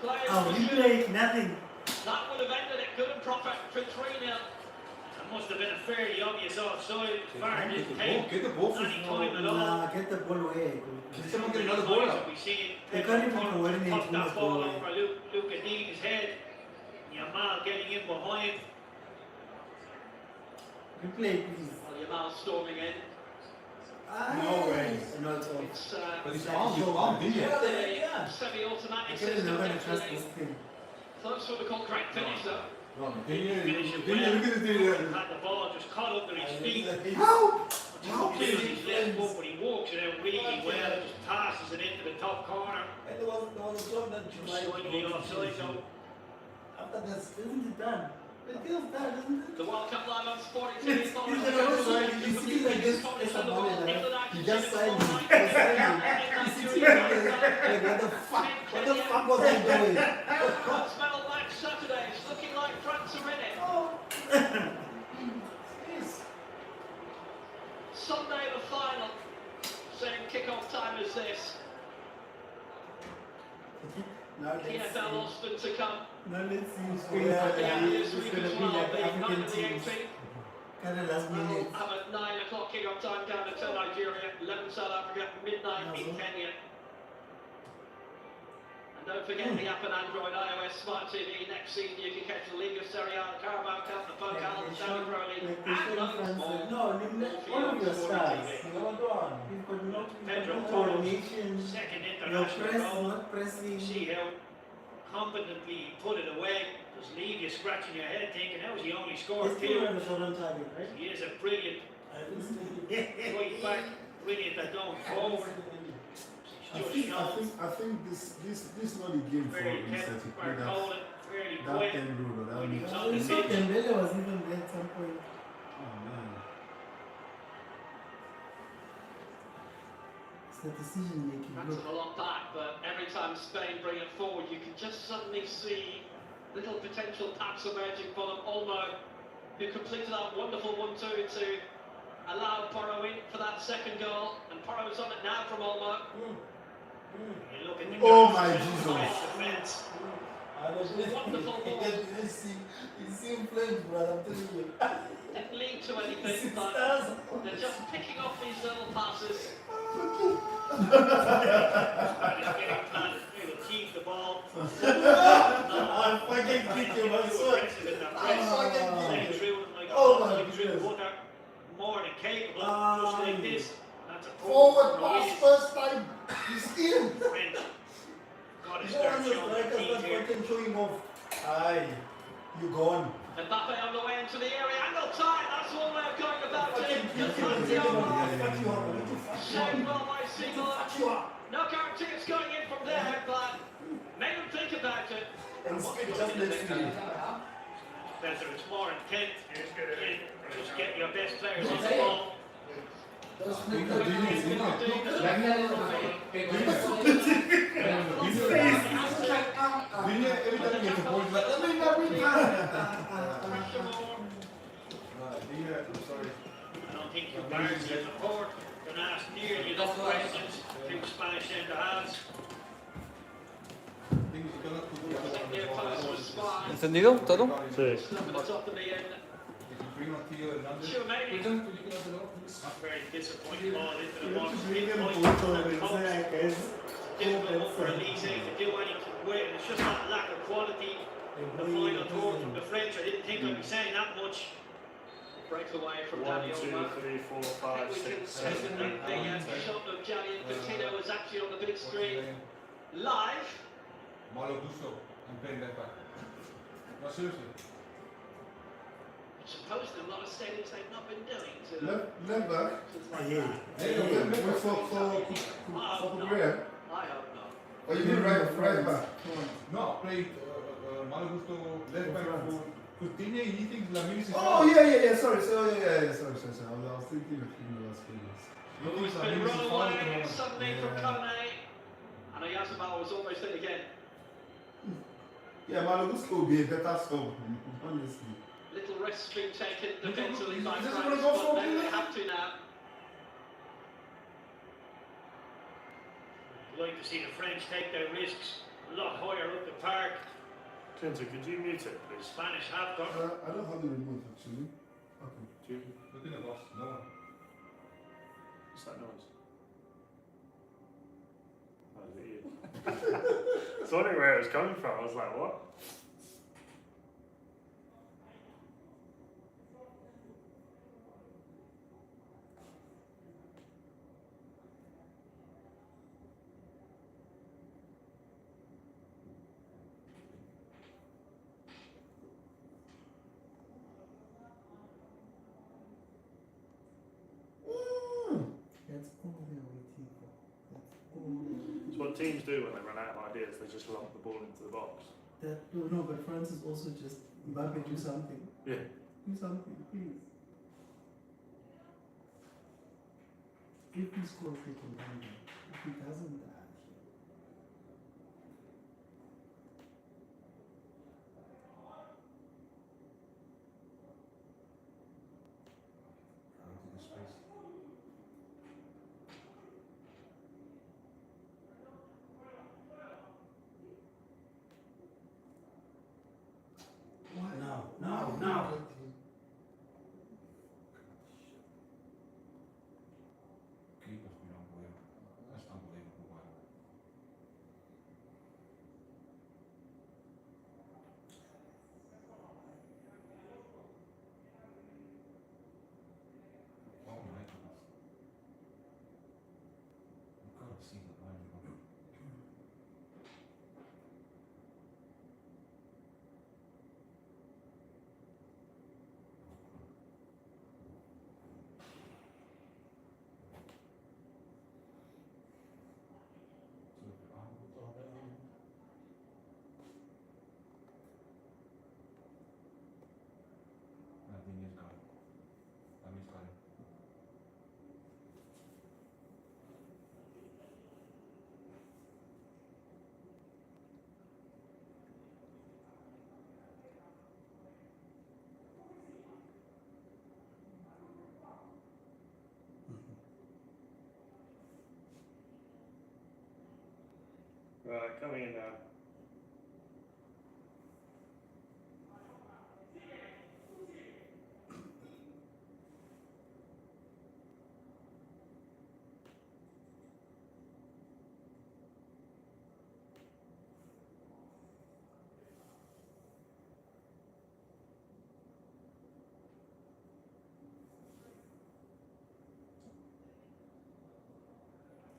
Players Oh, were you good. played nothing. That would have ended it good and proper for 3-0. It must have been a fairly obvious offside. VAR didn't take Get the ball for any time at all. Nah, get the ball away. Can someone get another ball out? We see They can't even coordinate pop who that must ball go away. over Luca Dini's head. Yamal getting in behind. Replay, please. Well, Yamal storming in. No way. No, it's all. It's But he's palm, didn't you? the semi-automatic I can't system. never trust this Actually. thing. Close what we call great finish though. Finish it well. Had the ball just caught under his feet. How? Just uses his left foot, but he walks it out really well. Just passes it into the top corner. And there was a job that you Just slightly offside. So after this, isn't it done? It feels done, isn't it? The World Cup live on SportyTV. He's gonna also like, you see like this, it's a money that he just signed it. He signed it. He's sitting like this, like what the fuck was I doing? Medal match Saturday. It's looking like France are in it. Sunday the final. Same kick-off time as this. Now let's see. TFL Austin to come. Now let's see who's At going the to end of this It's week going as to be well, like the night African of the teams. 18th. Kind of last We'll minute. have a 9 o'clock kick-off time down to Nigeria, 11 South Africa, midnight in Kenya. And don't forget the app and Android, iOS, Smart TV. Next season you can catch the Liga, Serie A, the Carabao Cup, the Pokal, the Saudi Pro League, and loads more. No, all of your stars. Hold on. You've got no coordination. second Your international press, goal. not pressing. See how competently he put it away. Just leave you scratching your head thinking, how's he only scored It's still two? on the short on target, right? He is a brilliant right back, brilliant at going forward. I Just think shows this not the game for very him kept to play that Barcola, fairly that quiet. 10 rule or that When he league. was on the You saw pitch. Dembele was even there at some point. Oh man. It's the decision making. That's Look, a lot back, but every time Spain bring it forward, you can just suddenly see little potential paths emerging for them. Olmo, who completed that wonderful 1-2 to allow Porro in for that second goal, and Porro's on it now from Olmo. You look at the Oh guys my in Jesus. defence. Wonderful ball. you see him playing, brother, I'm telling you. Didn't lead to anything, but they're just picking off these little passes. He's getting planted. He will keep the ball. I'll fucking kick you, my son. Oh my goodness. More than capable, just like this. That's a Forward pass first time. He's in. French. Got his You don't start showing the understand, teeth that's here. fucking show him off. Aye, you gone. Mbappe on the way into the area, angle time, that's one way of going about it. Shaped well by Seagull. No guarantee it's going in from there, but make them think about it. And speak just next to you. Better, it's more intent. Just get your best players on the ball. Every time you get the ball, he's like, Pressure more. sorry. I don't think you Barnes in the court can ask nearly enough questions to Spanish centre halves. ¿Entendido? ¿Todo? Sí. Very disappointing ball into the box. Bien puto, pensé que es difficult one for Elite to do anything with, and it's just that lack of quality. The final third from the French, I didn't think I'd be saying that much. Breaks away from 1, Daniel 2, Olmo. 3, 4, I 5, think we can 6, say 7, that 8, 9, the 10. shot of Gianni Infantino was actually on the big screen live. Malo Gusto and playing left back. No, seriously. Supposed to a lot of stadiums they've not been doing. Left back. For Korea. I hope not. Or you mean right back? No, played Malo Gusto left back for Coutinho. He thinks Lamine is. Oh yeah. Sorry. Sorry. I was thinking of last years. Oh, it's been run away suddenly from Kone. And Oyasabal was almost in again. Yeah, Malagusko will be a better sub, honestly. Little risks being taken defensively by Is this France, gonna go but for maybe it? they have to now. I'd like to see the French take their risks a lot higher up the park. Clinton, could you mute it, please? Spanish have got. I don't have the remote actually. Okay. Do you? Look in the box. No one. What's that noise? Oh, is it you? I was wondering where it was coming from. I was like, what? That's all they're waiting for. That's all. It's what teams do when they run out of ideas. They just lump the ball into the box. No, but France is also just Mbappe, do something. Yeah. Do something, please. If he scores, they can win. If he doesn't, Now. Keeper's been unbelievable. That's unbelievable. Wow. Oh my goodness. You've got to see that line. Right, coming in now.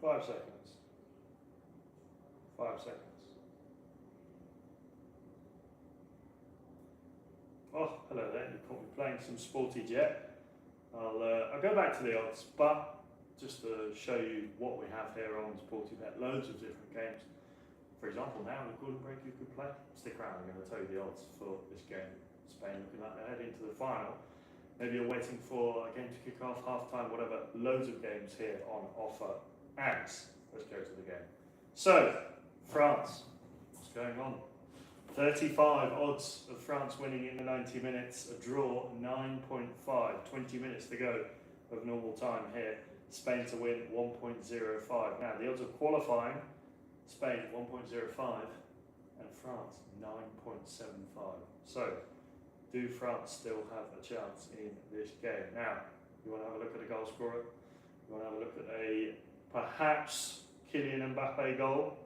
Five seconds. 5 seconds. Oh, hello there. You caught me playing some Sporty Jet. I'll go back to the odds, but just to show you what we have here on Sporty Bet, loads of different games. For example, now the Golden Break you could play. Stick around, I'm going to tell you the odds for this game. Spain looking like they're heading to the final. Maybe you're waiting for a game to kick off, half time, whatever. Loads of games here on offer. And let's go to the game. So, France, what's going on? 35 odds of France winning in the 90 minutes, a draw 9.5, 20 minutes to go of normal time here. Spain to win 1.05. Now the odds of qualifying, Spain 1.05 and France 9.75. So, do France still have a chance in this game? Now, you want to have a look at a goal scorer? You want to have a look at a perhaps Kylian Mbappe goal,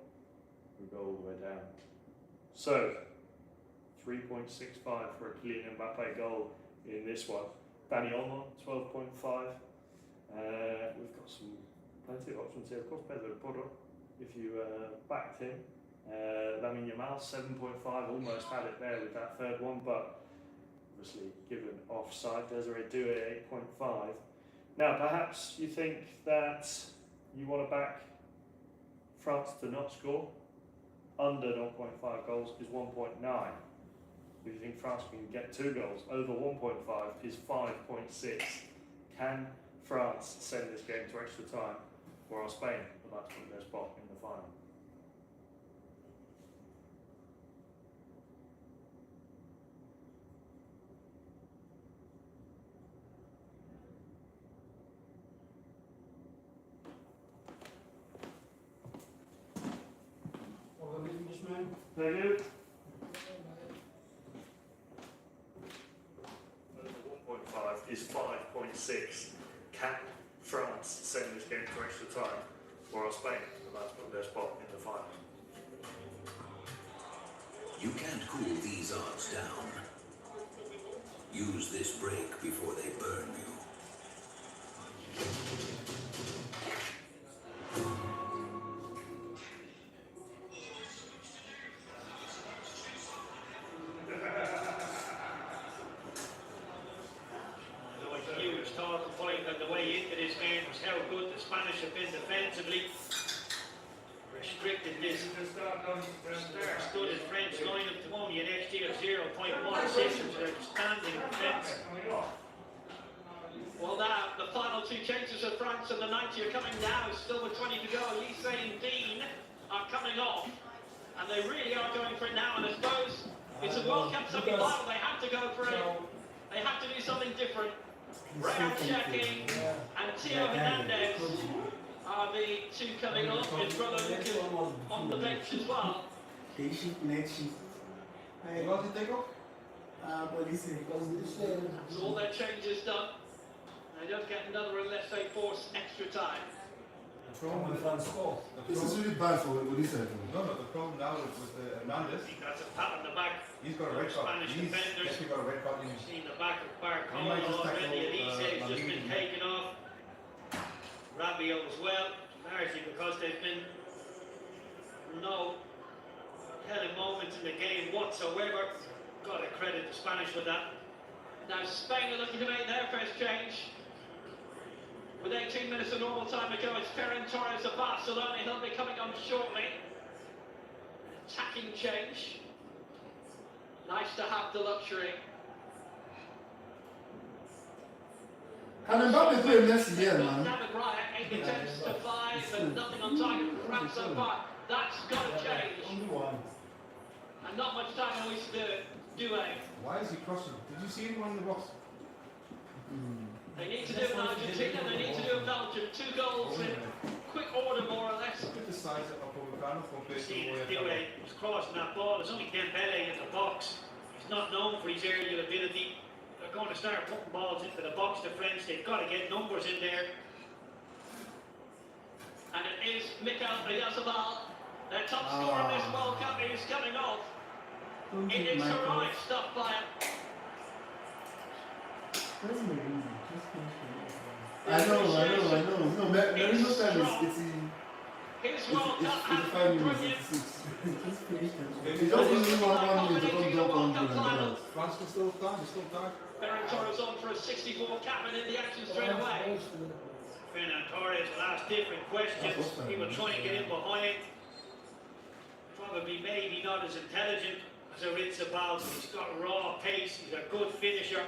we go all the way down. So 3.65 for a Kylian Mbappe goal in this one. Danny Olmo, 12.5. We've got plenty of options here. Of course, Pedro Porro, if you backed him. Lamine Yamal, 7.5, almost had it there with that third one, but obviously given offside. Desiree Doué, 8.5. Now, perhaps you think that you want to back France to not score. Under 0.5 goals is 1.9. If you think France can get 2 goals, over 1.5 is 5.6. Can France send this game to extra time, or are Spain about to put their spot in the final? Very good. Over 1.5 is 5.6. Can France send this game to extra time, or are Spain about to put their spot in the final? You can't cool these odds down. Use this break before they burn you. Defensively restricted this star-studded French lineup to only an XG of 0.16, which is outstanding defence. Well, now the final 2 changes of France and the 90 are coming now. Still with 20 to go. Lise and Dean are coming off, and they really are going for it now. And I suppose it's a World Cup semi-final. They have to go for it. They have to do something different. Rayon Cheki and Theo Hernandez are the 2 coming off, with brother Lucas on the bench as well. Day shift, night shift. You want to take off? Police. That's all their changes done. They don't get another unless they force extra time. The problem with France score. This is really bad for Odisa. No, the problem now with Hernandez. I think that's a pat on the back. He's got a red card. Spanish He's defenders. definitely got a red card in him. Seen the back of He might just Barcola already. tackle, Elise has just been Lamine. taken off. Rabiot as well, largely because there's been no telling moments in the game whatsoever. Got to credit the Spanish with that. Now Spain are looking to make their first change. With 18 minutes of normal time to go, it's Ferran Torres of Barcelona. He'll be coming on shortly. Attacking change. Nice to have the luxury. Can Mbappe play next year, man? David Raya, 8 attempts to 5, and nothing on target for France so far. That's got to change. Only one. And not much time always to do it. Why is he crossing? Did you see anyone in the box? They need to do it in Argentina, they need to do it in Belgium. 2 goals in quick order, more or less. Look at the size of Upamecano compared to Seen Oyarzabal. Doué was crossing that ball. There's only Dembele in the box. He's not known for his aerial ability. They're going to start putting balls into the box, the French. They've got to get numbers in there. And it is Mikel Oyarzabal, their top scorer of this World Cup, is coming off. It is heroic stuff by him. Where's my reason? Just finish I know. No, Marino's time is His World Cup has 85 been minutes, brilliant. 86. Just finish them. He just only 1 minute to come down on the France can still time, it's still time. Ferran Torres on for a 64 cap and in the action straight away. Ferran Torres will ask different questions. He will try and get in behind. Probably maybe not as intelligent as Oyarzabal, but he's got raw pace. He's a good finisher.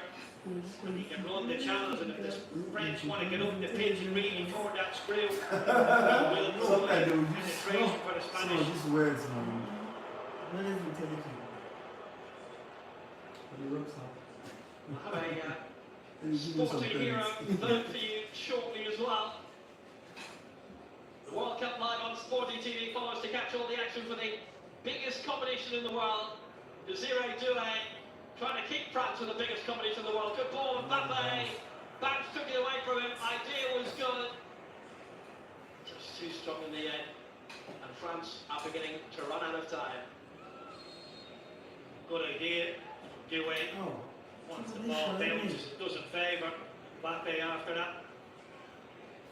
And he can run the channels, and if the French want to get up the pitch and really turn that screw, he will provide penetration for the Spanish. These words, man. What is intelligent? But it works out. Have a sporty hero third for you shortly as well. The World Cup live on SportyTV follows to catch all the action for the biggest competition in the world. Desiree Doué trying to keep France with the biggest competition in the world. Good ball, Mbappe. Banks took it away from him. Idea was good. Just too strong in the end. And France are beginning to run out of time. Good idea. Dewey. Oh. Once the ball bounces, it doesn't favour Mbappe after that.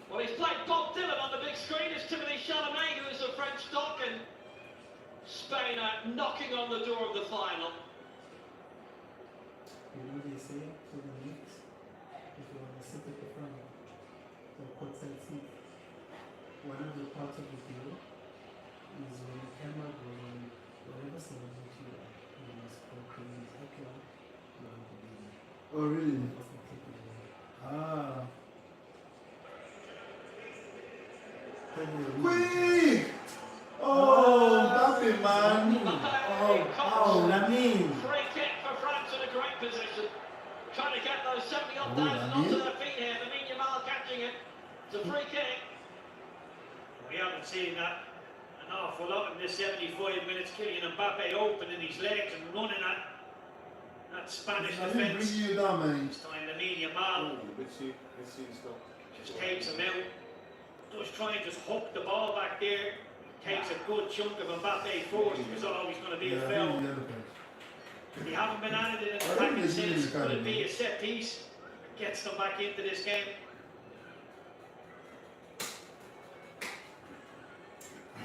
Well, he's played Bob Dylan on the big screen. It's Timothy Chalamet, who is a French doc, and Spain are knocking on the door of the final. You know they say to the mix, if you want to sit at the front, the courtside seat, one of the parts of the deal is when the camera goes on, whatever celebrity you are, you must proclaim his headline, you have to be there. Oh, really? That's the clip of the Ah. Quick! Oh, Mbappe, man. Oh, Lamine! Free kick for France in a great position. Trying to get those 70-odd thousand onto their feet here. Lamine Yamal catching it. It's a free kick. We haven't seen that an awful lot in this 75 minutes. Kylian Mbappe opening his legs and running at that Spanish defence. Bring you down, man. This time Lamine Yamal Let's see the stuff. just takes him out. Just trying to just hook the ball back there. Takes a good chunk of Mbappe force. It was always going to be a foul. We haven't been at it in attacking since. Could it be a set piece? Gets them back into this game.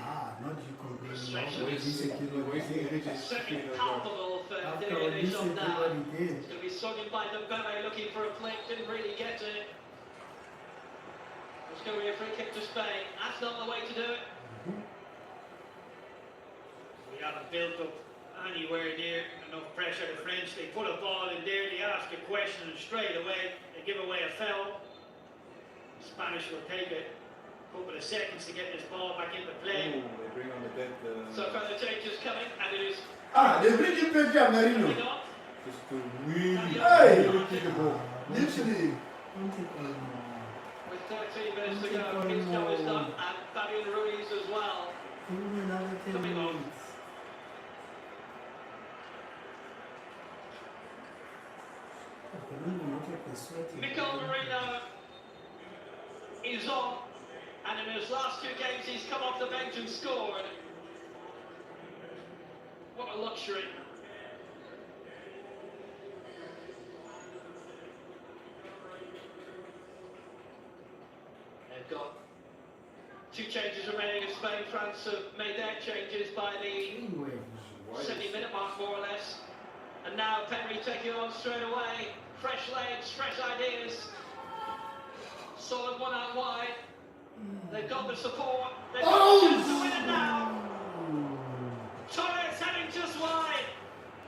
Ah, not you could Semi-palpable for Didier Deschamps now. It's going to be sung in by Dembele, looking for a flick, didn't really get it. It's going to be a free kick to Spain. That's not the way to do it. We haven't built up anywhere near enough pressure. The French, they put a ball in there, they ask a question, and straight away they give away a foul. The Spanish will take a couple of seconds to get this ball back into play. They bring on the dead. So further changes coming, and it is. Ah, they bring in Pedro and Marino. Just to really. Hey! Literally. With 13 minutes to go, Isco is done, and Fabian Ruiz as well. Coming on. Mikel Merino is on, and in his last two games he's come off the bench and scored. What a luxury. They've got two changes remaining in Spain. France have made their changes by the 70-minute mark, more or less. And now Pedri taking on straight away. Fresh legs, fresh ideas. Solid one out wide. They've got the support. They've got the chance to win it now. Torres heading just wide.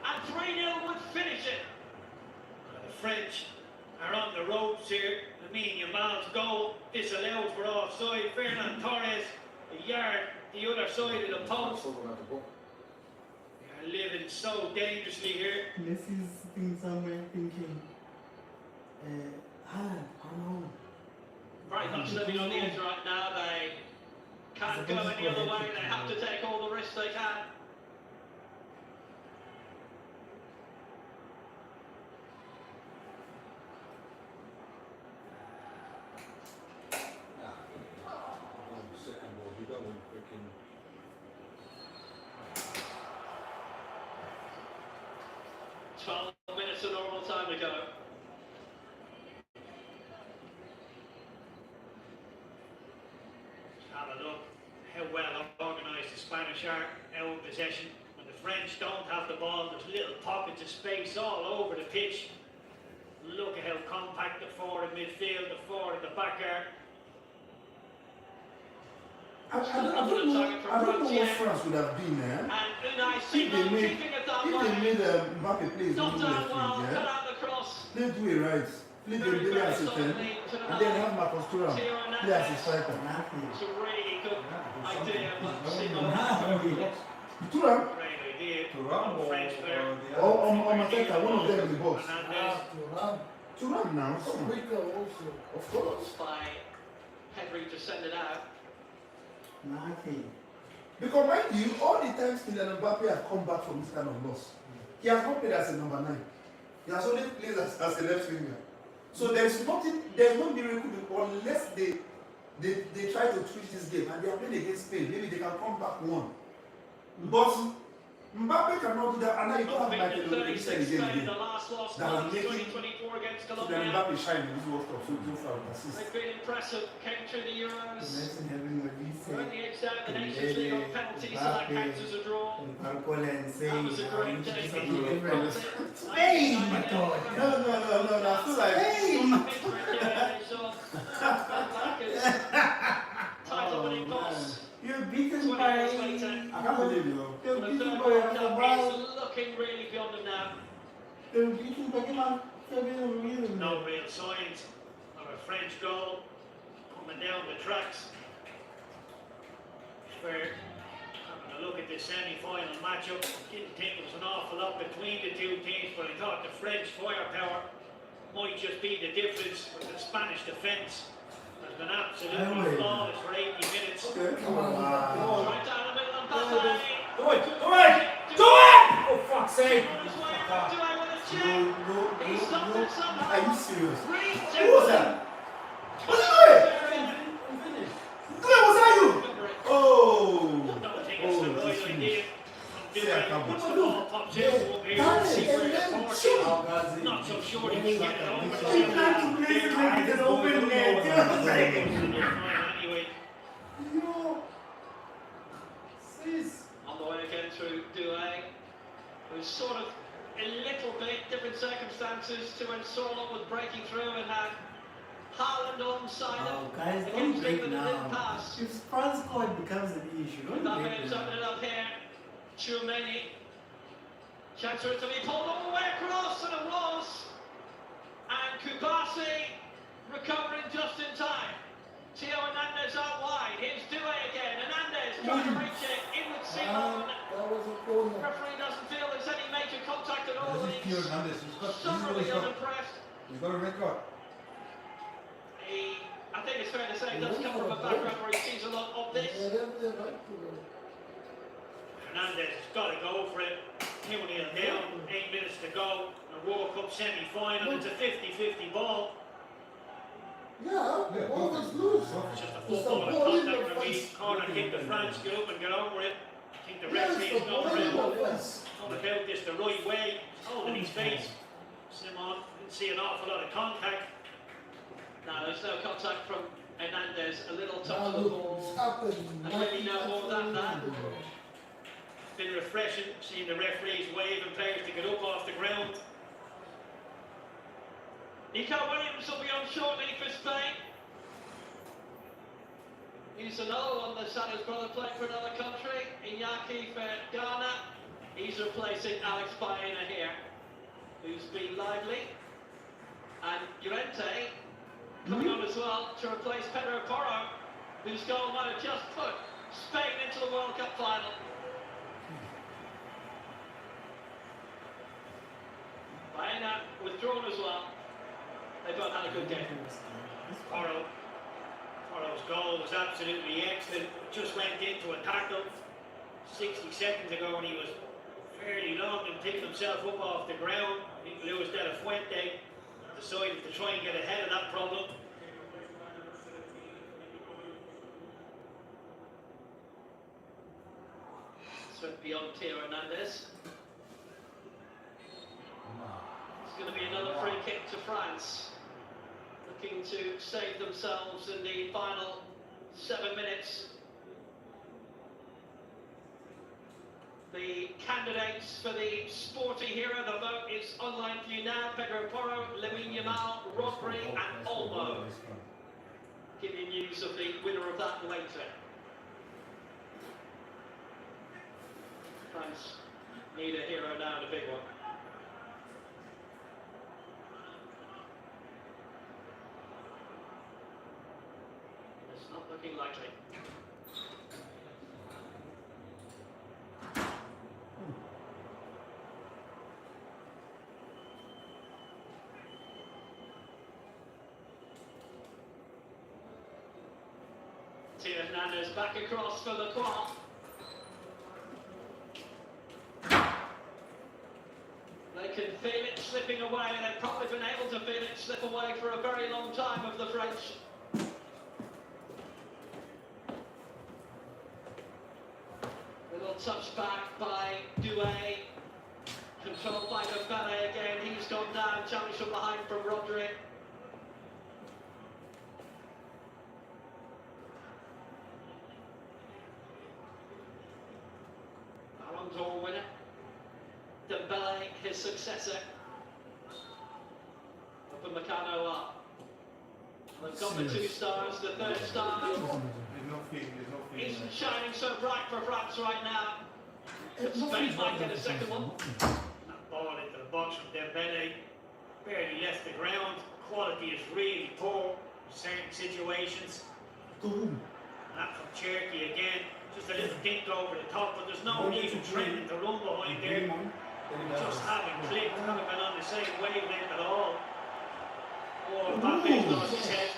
And 3-0 would finish it. The French are on the ropes here. Lamine Yamal's goal disallowed for offside. Fernand Torres, a yard the other side of the post. They are living so dangerously here. Messi's sitting somewhere thinking, oh. Very much living on the edge right now. They can't go any other way. They have to take all the risks they can. Second ball, you got one freaking. 12 minutes of normal time to go. Have a look how well organised the Spanish are out of possession. When the French don't have the ball, there's little pockets of space all over the pitch. Look at how compact the forward midfield, the forward at the back are. I don't know what France would have been there. And Unai Simon keeping it that way. If they made Mbappe play his Not own done left well, wing, cut yeah? out the cross. They do it right. Play Dembele as a 10, and then have Marcus Thuram play as a striker. It's a really good idea, but Simon. Thuram? Great idea. Thuram French player. Or Mateta, one of them in the box. Hernandez. Thuram now. Of course. By Pedri to send it out. Nothing. Because mind you, all the times Kylian Mbappe have come back from this kind of loss, he has not played as a number 9. He has only played as a left winger. So there's no miracle unless they they try to twist this game and they are playing against Spain. Maybe they can come back one. But Mbappe cannot do that, and now you don't have like a again. The last loss that was 2024 against so Colombia. then Mbappe shine in this World Cup, so far assist. They've been impressive, came through the Euros. Imagine having a We're reset. on the edge down the Nations League on penalties, so that counts as a draw. And Barcola and That saying, was a great day for something you. different. Hey! Oh my God. No, I feel like Title winning boss. You're beaten 20 by... years later. I can't believe you know. You're The beaten third by World Cup Rafael. is looking really beyond them now. You're beaten by him. No real signs of a French goal coming down the tracks. Where having a look at the semi-final matchup, didn't think there was an awful lot between the two teams, but I thought the French firepower might just be the difference with the Spanish defence. Has been absolutely flawless for 80 minutes. Okay. Come on. Right down the middle and Mbappe. Do it! Oh, fuck's sake! He stopped it somehow. Are you serious? Rejected. Who was that? What's he doing? Claire, was that you? Oh! Don't think it's the right idea. Yeah, come on. Once the ball pops in, we'll be able to see where the force is. Not so sure he can get it over the You can't place it like it's an open net. Anyway, Yo! Sis! On the way again through Douay. It was sort of a little bit different circumstances to when Sorloth was breaking through and had Haaland alongside him. Oh, guys, don't Against break England, it didn't now. pass. If France score, it becomes an issue. Don't Mbappe break is opening it now. up here. Tchouameni. Chance for it to be pulled all the way across, and it was. And Kubasi recovering just in time. Theo Hernandez out wide. Here's Douay again. Hernandez trying to reach it. In with Simon. That was a corner. Referee doesn't feel there's any major contact at all. This is Theo Hernandez. Thoroughly unimpressed. He's got a red card. I think it's fair to say, does come from a background where he sees a lot of this. Hernandez has got to go for it. 2-0 down, 8 minutes to go. A World Cup semi-final. It's a 50-50 ball. Yeah, ball was loose. It's just a football and contact for me. Corner kick to France. Get up and get over it. I think the referee's going about this the right way. Holding his face. Simon didn't see an awful lot of contact. No, there's no contact from Hernandez. A little touch of the ball. And really no more than that. It's been refreshing seeing the referees waving players to get up off the ground. Nico Williams will be on shortly for Spain. He's another one that's had his brother play for another country. Iñaki for Ghana. He's replacing Alex Baena here, who's been lively. And Llorente coming on as well to replace Pedro Porro, whose goal might have just put Spain into the World Cup final. Baena withdrawn as well. They both had a good game. Porro's goal was absolutely excellent. Just went into a tackle 60 seconds ago and he was fairly long and picking himself up off the ground. I think Luis de la Fuente decided to try and get ahead of that problem. This went beyond Theo Hernandez. It's going to be another free kick to France, looking to save themselves in the final 7 minutes. The candidates for the Sporty Hero, the vote is online for you now. Pedro Porro, Lamine Yamal, Rodri and Olmo. Give you news of the winner of that later. France need a hero now and a big one. It's not looking likely. Theo Hernandez back across for Lacroix. They can feel it slipping away, and they've probably been able to feel it slip away for a very long time of the French. touched back by Douay. Controlled by Dembele again. He's gone down. Challenge from behind from Rodri. Ballon d'Or winner. Dembele, his successor. Upamecano up. They've got the 2 stars, the 3rd star. There's no feeling, there's no feeling. Isn't shining so bright for France right now. But Spain might get a second one. That ball into the box from Dembele. Barely left the ground. Quality is really poor in certain situations. That from Cherky again. Just a little dink over the top, but there's no even trending to run behind there. Just haven't clicked, haven't been on the same wavelength at all. Oh, Mbappe's lost his head.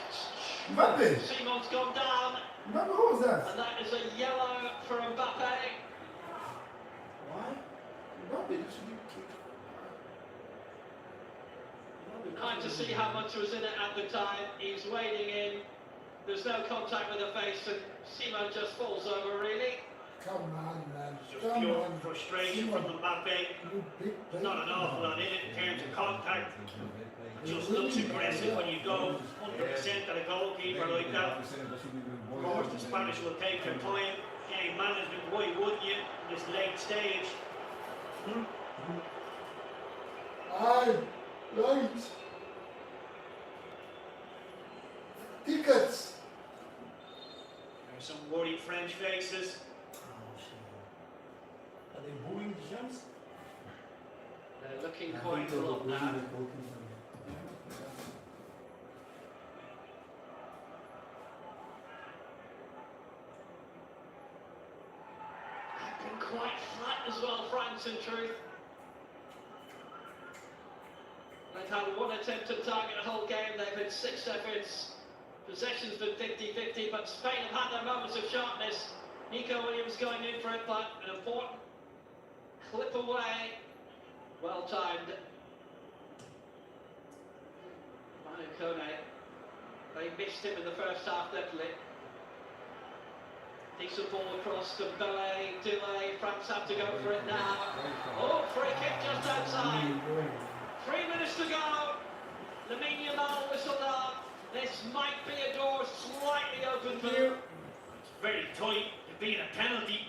Mbappe! Simon's gone down. Mbappe, what was that? And that is a yellow for Mbappe. Why? Mbappe, you should be kicked. Trying to see how much was in it at the time. He's wading in. There's no contact with the face, and Simon just falls over, really. Come on, man. Just Come pure on. frustration from Mbappe. You big There's not an awful lot in it in terms of contact. Just looks aggressive when you go 100% at a goalkeeper like that. Of course, the Spanish will take their time. Game management, why wouldn't you in this late stage? Aye, right. Tickets. There's some worried French faces. Are they booing the chance? They're looking quite flop now. Been quite flat as well, France, in truth. They've had 1 attempt to target the whole game. They've had 6 efforts. Possession's been 50-50, but Spain have had their moments of sharpness. Nico Williams going in for it, but an important clip away. Well timed. Manu Kone. They missed him in the first half, definitely. Decent ball across to Douay. France have to go for it now. Oh, free kick just outside. 3 minutes to go. Lamine Yamal whistled up. This might be a door slightly open for you. It's very tight. It being a penalty.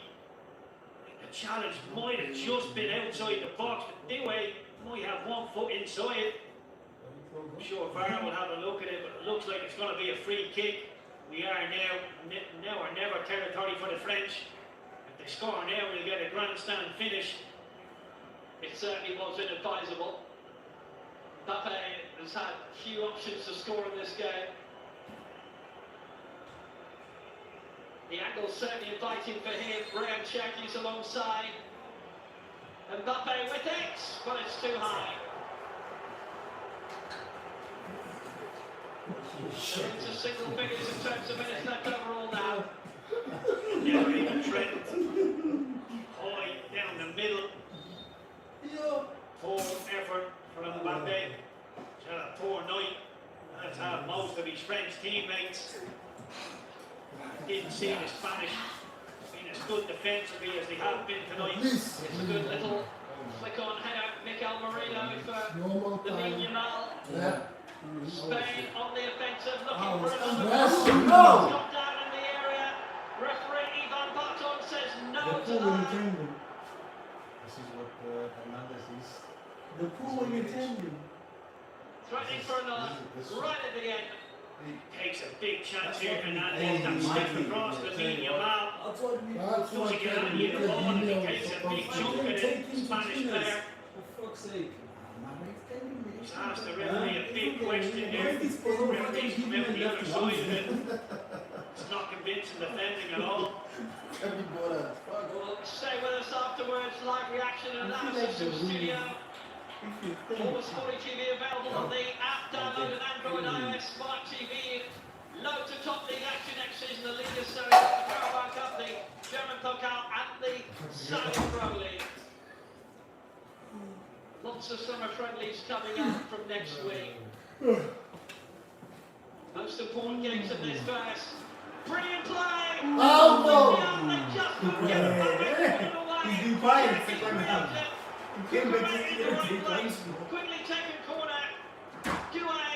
The challenge might have just been outside the box, but Douay might have 1 foot inside. I'm sure VAR will have a look at it, but it looks like it's going to be a free kick. We are now or never territory for the French. If they score now, we'll get a grandstand finish. It certainly was inadvisable. Mbappe has had few options to score in this game. The angle's certainly inviting for him. Graham Cherky's alongside. Mbappe with it, but it's too high. Into single figures in terms of minutes left overall now. Never even Trent. High down the middle. Poor effort from Mbappe. He's had a poor night. That's how most of his French teammates. Didn't see the Spanish being as good defensively as they have been tonight. It's a good little flick on header. Mikel Merino for Lamine Yamal. Yeah. Spain on the offensive, looking for another Yes, goal. no. Got down in the area. Referee Ivan Barton says no The to pool when you that. tangle. This is what Hernandez is. The pool when you tangle. Threatening for another, right at the end. Takes a big chance here, and that slips across Lamine Yamal. That's what we Does he get on the ball and he takes a big chunk of the Spanish player? For fuck's sake. He's asked the referee a big question here. The referee's come out the other side of it. It's not convincing defending at all. We'll stay with us afterwards. Live reaction and analysis in the studio. All SportyTV available on the app. Download an Android, iOS, Smart TV. Load to top league action next season. The Liga, Serie A, the FIFA World Cup, the German Pokal, and the Semi-Pro League. Lots of summer friendlies coming up from next week. Most important games of this verse. Brilliant play! Oh, no. They just couldn't get it back. quiet second half. He came back just to get a three points. Quickly taken corner. Douay.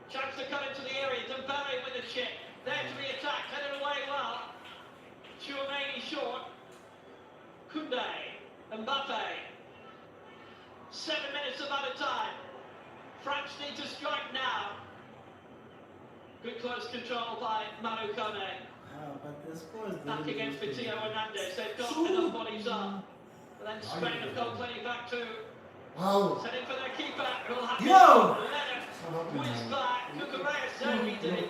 Chance to cut into the area. Dembele with the chip. There to the attack. Headed away well. Chouameni short. Koundé. Mbappe. 7 minutes of added time. France need to strike now. Good close control by Manu Kone. But the score is Back against Matteo Hernandez. They've got enough bodies up. But then Spain have got plenty back too. Wow. Setting for their keeper. Who'll have Yo! Leonard whiz back. Cucurella certainly did.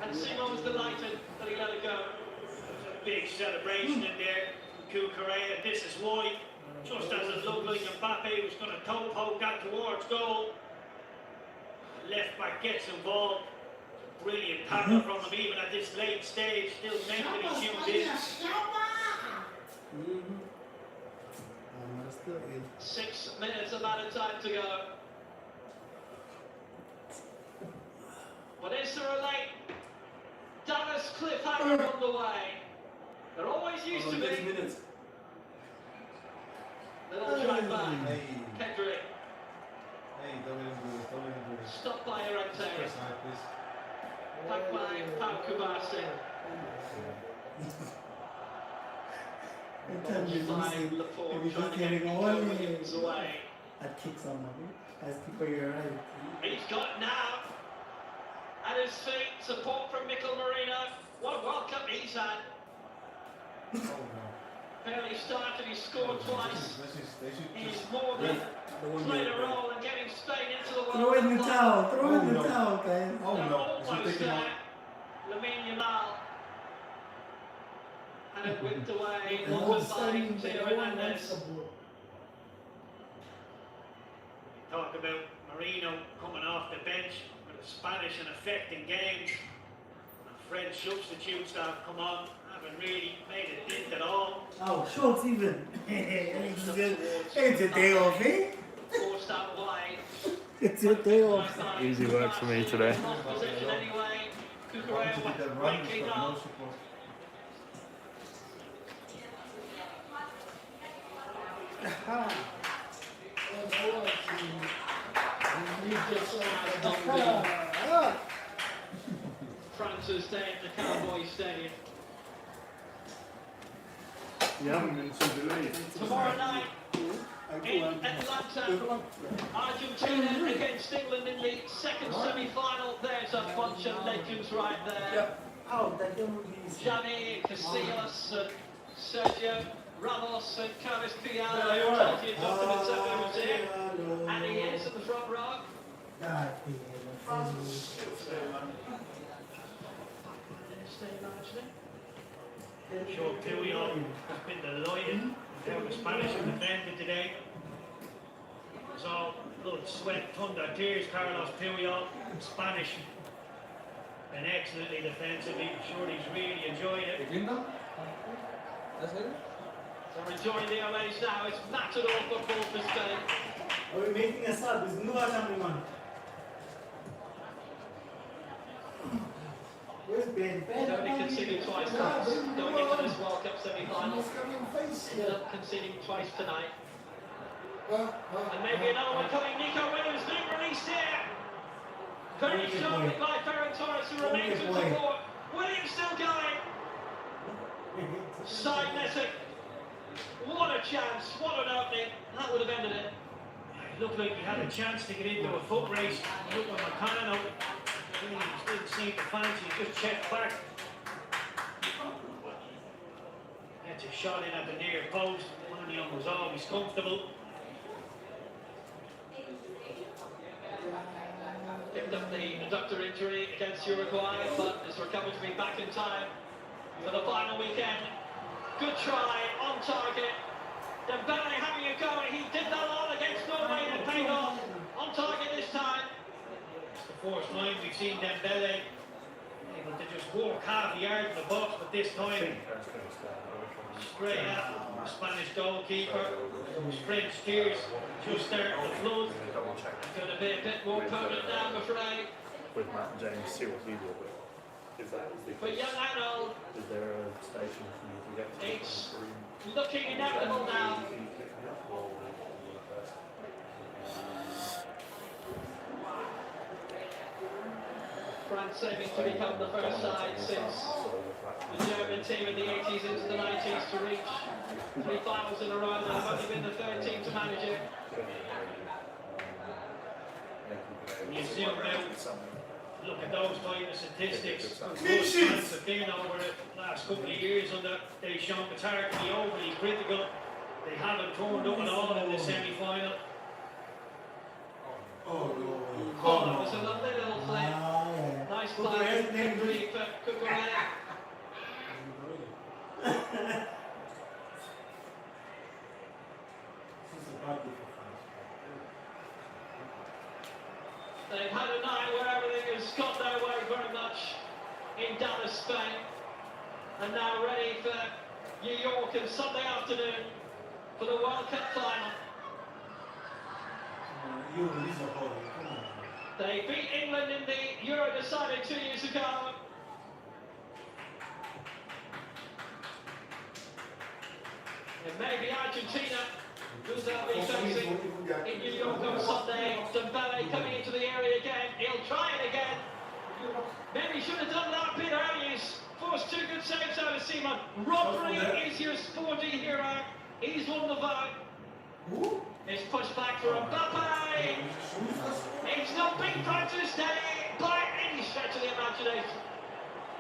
And Simon was delighted that he let it go. There's a big celebration in there. Cucurella, this is why. Just as it looked like Mbappe was going to toe poke that towards goal. The left back gets involved. Brilliant tackle from him even at this late stage. Still mentally tuned in. Still in. 6 minutes of added time to go. What is to relate? Dallas cliffhanger on the way. There always used to be. minutes. Little drive back. Hey, Kendrick. hey, don't do it. Stopped by Arante. Press high, please. Back by Pau Kubasi. Every time you By lose it, Laporte you're trying just to get getting Nico all Williams away. that kicks on my as keeper, you're right. He's got now. At his feet, support from Mikel Merino. What a World Cup he's had. Oh no. Barely started, he scored twice. They should He's just. more than played a role in getting Spain into the World Throw in the Cup. towel, throw in the no. towel, guys. Oh They're no. They should almost take him out. there. Lamine Yamal. And it whipped away. And One all by standing Theo there, no one wants Hernandez. the ball. Talk about Marino coming off the bench with a Spanish and affecting games. And French substitutes that have come on haven't really made a dent at all. Oh, Schultz even. It's a day off, eh? Forced out wide. It's your day off. Easy work for me today. Lost possession anyway. I want to Cucurella get that run, waking but no up. support. France is staying at the Cowboys Stadium. Tomorrow night in Atlanta, Argentina against England in the second semi-final. There's a bunch of legends right there. Oh, that don't be Gianni, Casillas, Sergio Ramos, and Carlos Piano. I told you Dr. Mazzella was here, and he is at the front row. Stay largely. Sure, Puyol has been delighted with how the Spanish have defended today. It was all blood, sweat, thunder, tears. Carlos Puyol, Spanish, and excellently defensively. I'm sure he's really enjoyed it. That's it? So we're enjoying the OAs now. It's matador football for Spain. Are we making a sub? Is no something on? Where's Ben? He's only conceded twice going into this World Cup semi-final. Ended up conceding twice tonight. And maybe another one coming. Nico Williams being released here. Very sharply by Ferran Torres, who remains in support. Williams still going. Side netting. What a chance. What an opening. That would have ended it. It looked like he had a chance to get into a foot race. Look at Marcano. He didn't seem to fancy, he just checked back. Gets a shot in at the near post. Manion was always comfortable. Picked up the adductor injury against Uruguay, but has recovered to be back in time for the final weekend. Good try, on target. Dembele having a go, he did that all against Norway and it paid off. On target this time. It's the fourth time we've seen Dembele able to just walk half a yard in the box, but this time straight at the Spanish goalkeeper. Those French tears just starting to flood. Going to be a bit more potent now, I'm afraid. With Matt and James, see what he will do. If that is the For case, young and old, is there a station for you to get to? it's looking inevitable now. France aiming to become the first side since the German team in the 80s into the 90s to reach 3 finals in a row. They've only been the third team to manage it. You zoom out, look at those type of statistics. Clean sheets! Have been over the last couple of years under Deschamps. It's hard to be overly critical. They haven't turned up at all in the semi-final. Oh no. Oh, that was a lovely little flip. Nice play. Victory for Cucurella. They've had a night where everything has got their way very much in Dallas, Spain. And now ready for New York on Sunday afternoon for the World Cup final. You release a ball. Come on. They beat England in the Euro decided 2 years ago. And maybe Argentina, who's they'll be facing in New York on Sunday. Dembele coming into the area again. He'll try it again. Maybe he should have done that bit earlier. He's forced 2 good saves out of Seaman. Rodri is your sporty hero. He's won the vote. It's pushed back for Mbappe. It's not been practiced by any stretch of the imagination.